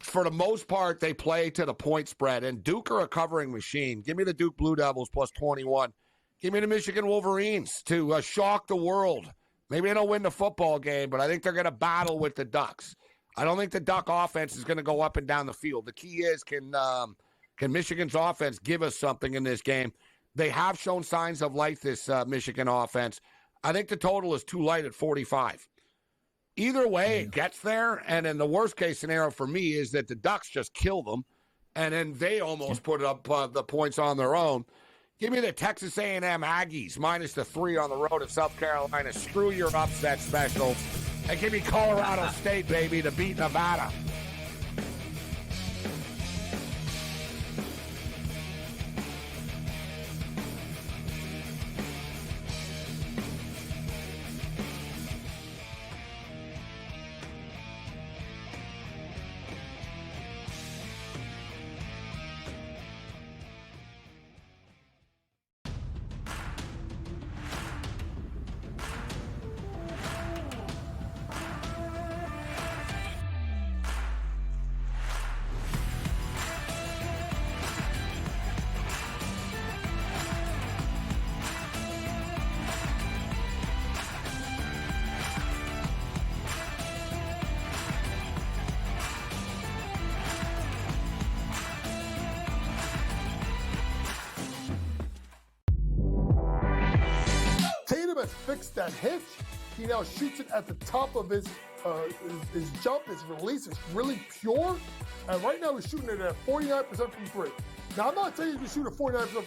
S3: For the most part, they play to the point spread, and Duke are a covering machine. Give me the Duke Blue Devils plus 21. Give me the Michigan Wolverines to shock the world. Maybe they don't win the football game, but I think they're going to battle with the Ducks. I don't think the Duck offense is going to go up and down the field. The key is, can Michigan's offense give us something in this game? They have shown signs of life, this Michigan offense. I think the total is too light at 45. Either way, it gets there, and then the worst-case scenario for me is that the Ducks just kill them, and then they almost put up the points on their own. Give me the Texas A&M Aggies minus the 3 on the road at South Carolina. Screw your upset special. And give me Colorado State, baby, to beat Nevada.
S13: Fixed that hitch. He now shoots it at the top of his jump. His release is really pure. And right now he's shooting it at 49% from 3. Now, I'm not saying he's going to shoot at 49%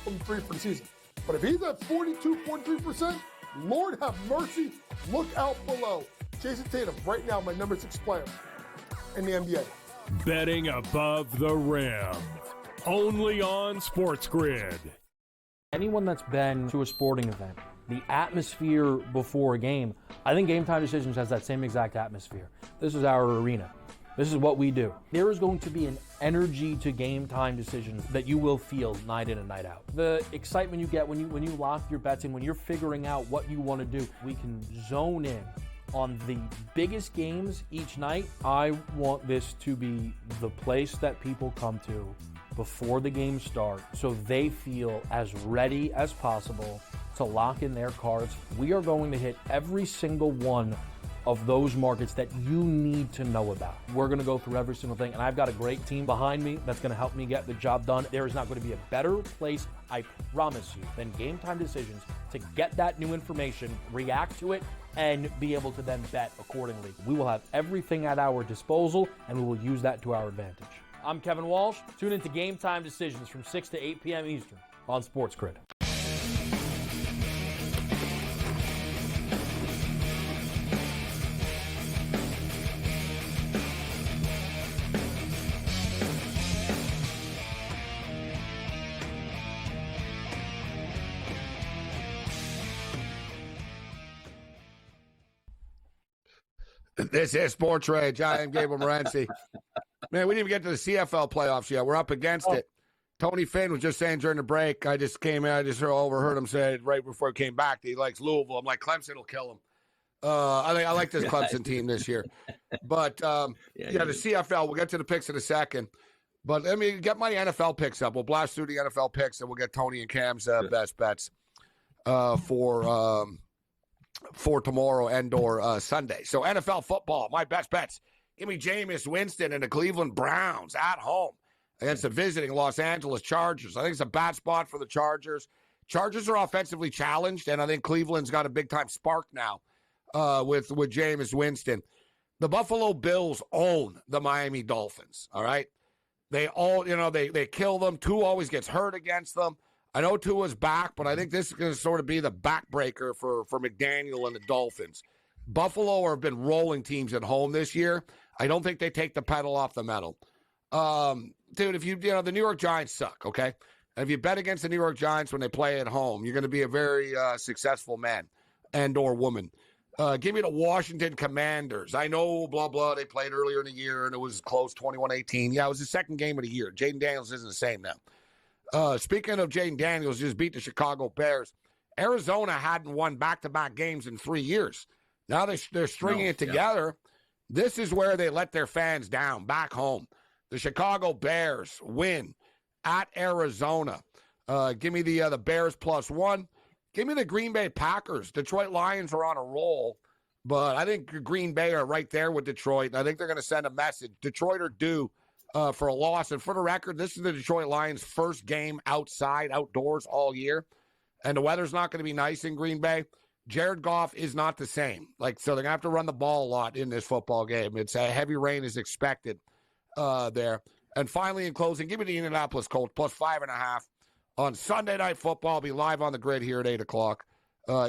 S13: from 3 for the season. But if he's at 42.3%, Lord have mercy, look out below. Jason Tatum, right now, my number 6 player in the NBA.
S11: Betting above the rim. Only on SportsGrid.
S5: Anyone that's been to a sporting event, the atmosphere before a game, I think Game Time Decisions has that same exact atmosphere. This is our arena. This is what we do. There is going to be an energy to Game Time Decisions that you will feel night in and night out. The excitement you get when you lock your bets in, when you're figuring out what you want to do, we can zone in on the biggest games each night. I want this to be the place that people come to before the games start so they feel as ready as possible to lock in their cards. We are going to hit every single one of those markets that you need to know about. We're going to go through every single thing, and I've got a great team behind me that's going to help me get the job done. There is not going to be a better place, I promise you, than Game Time Decisions to get that new information, react to it, and be able to then bet accordingly. We will have everything at our disposal, and we will use that to our advantage. I'm Kevin Walsh. Tune into Game Time Decisions from 6 to 8 p.m. Eastern on SportsGrid.
S3: This is SportsRage. I am Gabriel Morency. Man, we didn't even get to the CFL playoffs yet. We're up against it. Tony Finn was just saying during the break, I just overheard him say right before he came back that he likes Louisville. I'm like, Clemson will kill him. I like this Clemson team this year. But, the CFL, we'll get to the picks in a second. But let me get my NFL picks up. We'll blast through the NFL picks, and we'll get Tony and Cam's best bets for tomorrow and/or Sunday. So NFL football, my best bets. Give me Jameis Winston and the Cleveland Browns at home against the visiting Los Angeles Chargers. I think it's a bad spot for the Chargers. Chargers are offensively challenged, and I think Cleveland's got a big-time spark now with Jameis Winston. The Buffalo Bills own the Miami Dolphins, all right? They all, they kill them. Tua always gets hurt against them. I know Tua's back, but I think this is going to sort of be the backbreaker for McDaniel and the Dolphins. Buffalo have been rolling teams at home this year. I don't think they take the pedal off the metal. Dude, if the New York Giants suck, okay? And if you bet against the New York Giants when they play at home, you're going to be a very successful man and or woman. Give me the Washington Commanders. I know, blah, blah, they played earlier in the year, and it was close, 21-18. Yeah, it was the second game of the year. Jaden Daniels isn't the same now. Speaking of Jaden Daniels, just beat the Chicago Bears. Arizona hadn't won back-to-back games in 3 years. Now they're stringing it together. Yeah. This is where they let their fans down, back home. The Chicago Bears win at Arizona. Give me the Bears +1. Give me the Green Bay Packers. Detroit Lions are on a roll, but I think Green Bay are right there with Detroit, and I think they're going to send a message. Detroit are due for a loss, and for the record, this is the Detroit Lions' first game outdoors all year, and the weather's not going to be nice in Green Bay. Jared Goff is not the same. So they're going to have to run the ball a lot in this football game. It's a heavy rain is expected there. And finally, in closing, give me the Indianapolis Colts +5.5. On Sunday Night Football, I'll be live on the grid here at 8 o'clock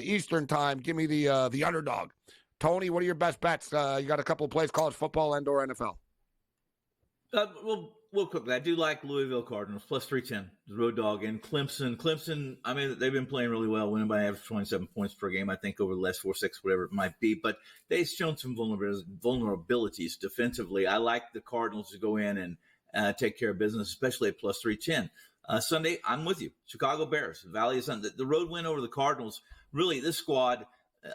S3: Eastern time. Give me the underdog. Tony, what are your best bets? You got a couple of plays, college football and or NFL.
S16: We'll quickly. I do like Louisville Cardinals +310. The road dog and Clemson. I mean, they've been playing really well, winning by an average 27 points per game. I think over the last 4-6, whatever it might be. But they've shown some vulnerabilities defensively. I like the Cardinals to go in and take care of business, especially at +310. Sunday, I'm with you. Chicago Bears, Valley of Sun. The road win over the Cardinals. Really, this squad,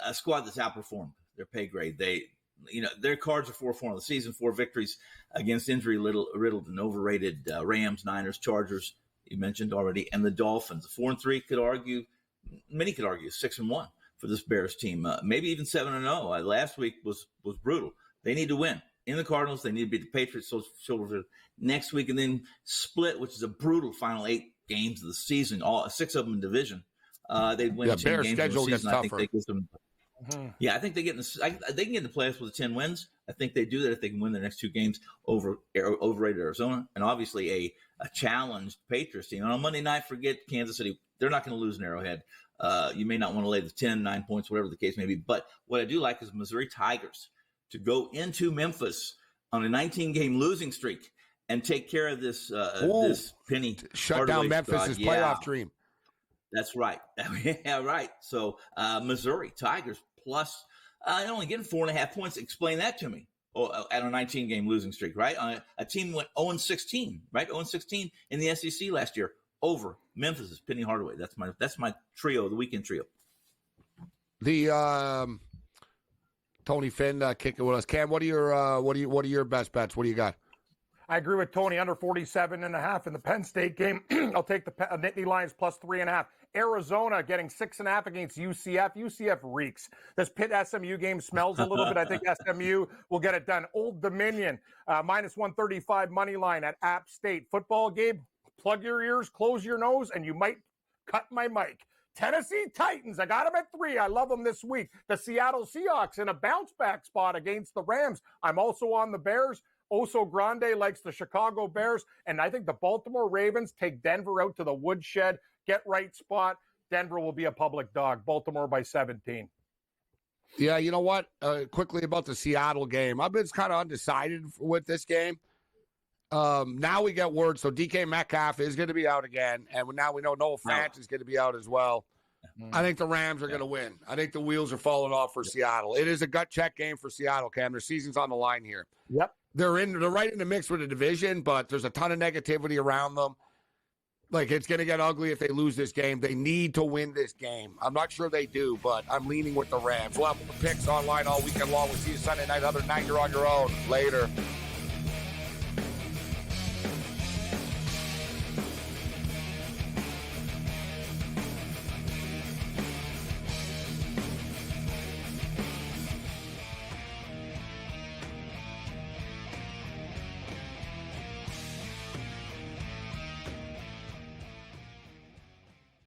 S16: a squad that's outperformed their pay grade. Their cards are 4-4 on the season, 4 victories against injury-riddled and overrated Rams, Niners, Chargers, you mentioned already, and the Dolphins. 4-3 many could argue 6-1 for this Bears team. Maybe even 7-0. Last week was brutal. They need to win. In the Cardinals, they need to beat the Patriots next week, and then split, which is a brutal final 8 games of the season, all 6 of them in division. They'd win 10
S3: Bears
S16: games
S3: schedule
S16: in the season.
S3: gets
S16: I think
S3: tougher.
S16: they get them. Yeah, I think they can get in the playoffs with 10 wins. I think they do that if they can win their next 2 games over overrated Arizona, and obviously a challenged Patriots team. And on Monday night, forget Kansas City. They're not going to lose in Arrowhead. You may not want to lay the 10, 9 points, whatever the case may be. But what I do like is Missouri Tigers to go into Memphis on a 19-game losing streak and take care of this Penny
S3: shut down Memphis' playoff dream.
S16: That's right. Yeah, right. So Missouri Tigers plus only getting 4.5 points. Explain that to me. At a 19-game losing streak, right? A team went 0-16, right? 0-16 in the SEC last year over Memphis' Penny Hardaway. That's my trio, the weekend trio.
S3: The Tony Finn kicking with us. Cam, what are your best bets? What do you got?
S14: I agree with Tony. Under 47.5 in the Penn State game. I'll take the Nittany Lions +3.5. Arizona getting 6.5 against UCF. UCF reeks. This Pitt SMU game smells a little bit. I think SMU will get it done. Old Dominion -135 money line at App State. Football game. Plug your ears, close your nose, and you might cut my mic. Tennessee Titans, I got them at 3. I love them this week. The Seattle Seahawks in a bounce-back spot against the Rams. I'm also on the Bears. Oso Grande likes the Chicago Bears. And I think the Baltimore Ravens take Denver out to the woodshed. Get right spot. Denver will be a public dog. Baltimore by 17.
S3: Yeah, you know what? Quickly about the Seattle game. I've been kind of undecided with this game. Now we get word, so DK Metcalf is going to be out again, and now we know Noah Fant is going to be out as well. I think the Rams are going to win. I think the wheels are falling off for Seattle. It is a gut check game for Seattle, Cam. Their season's on the line here.
S14: Yep.
S3: They're right in the mix with the division, but there's a ton of negativity around them. It's going to get ugly if they lose this game. They need to win this game. I'm not sure they do, but I'm leaning with the Rams. We'll have the picks online all weekend long. We'll see you Sunday night. Other night, you're on your own. Later.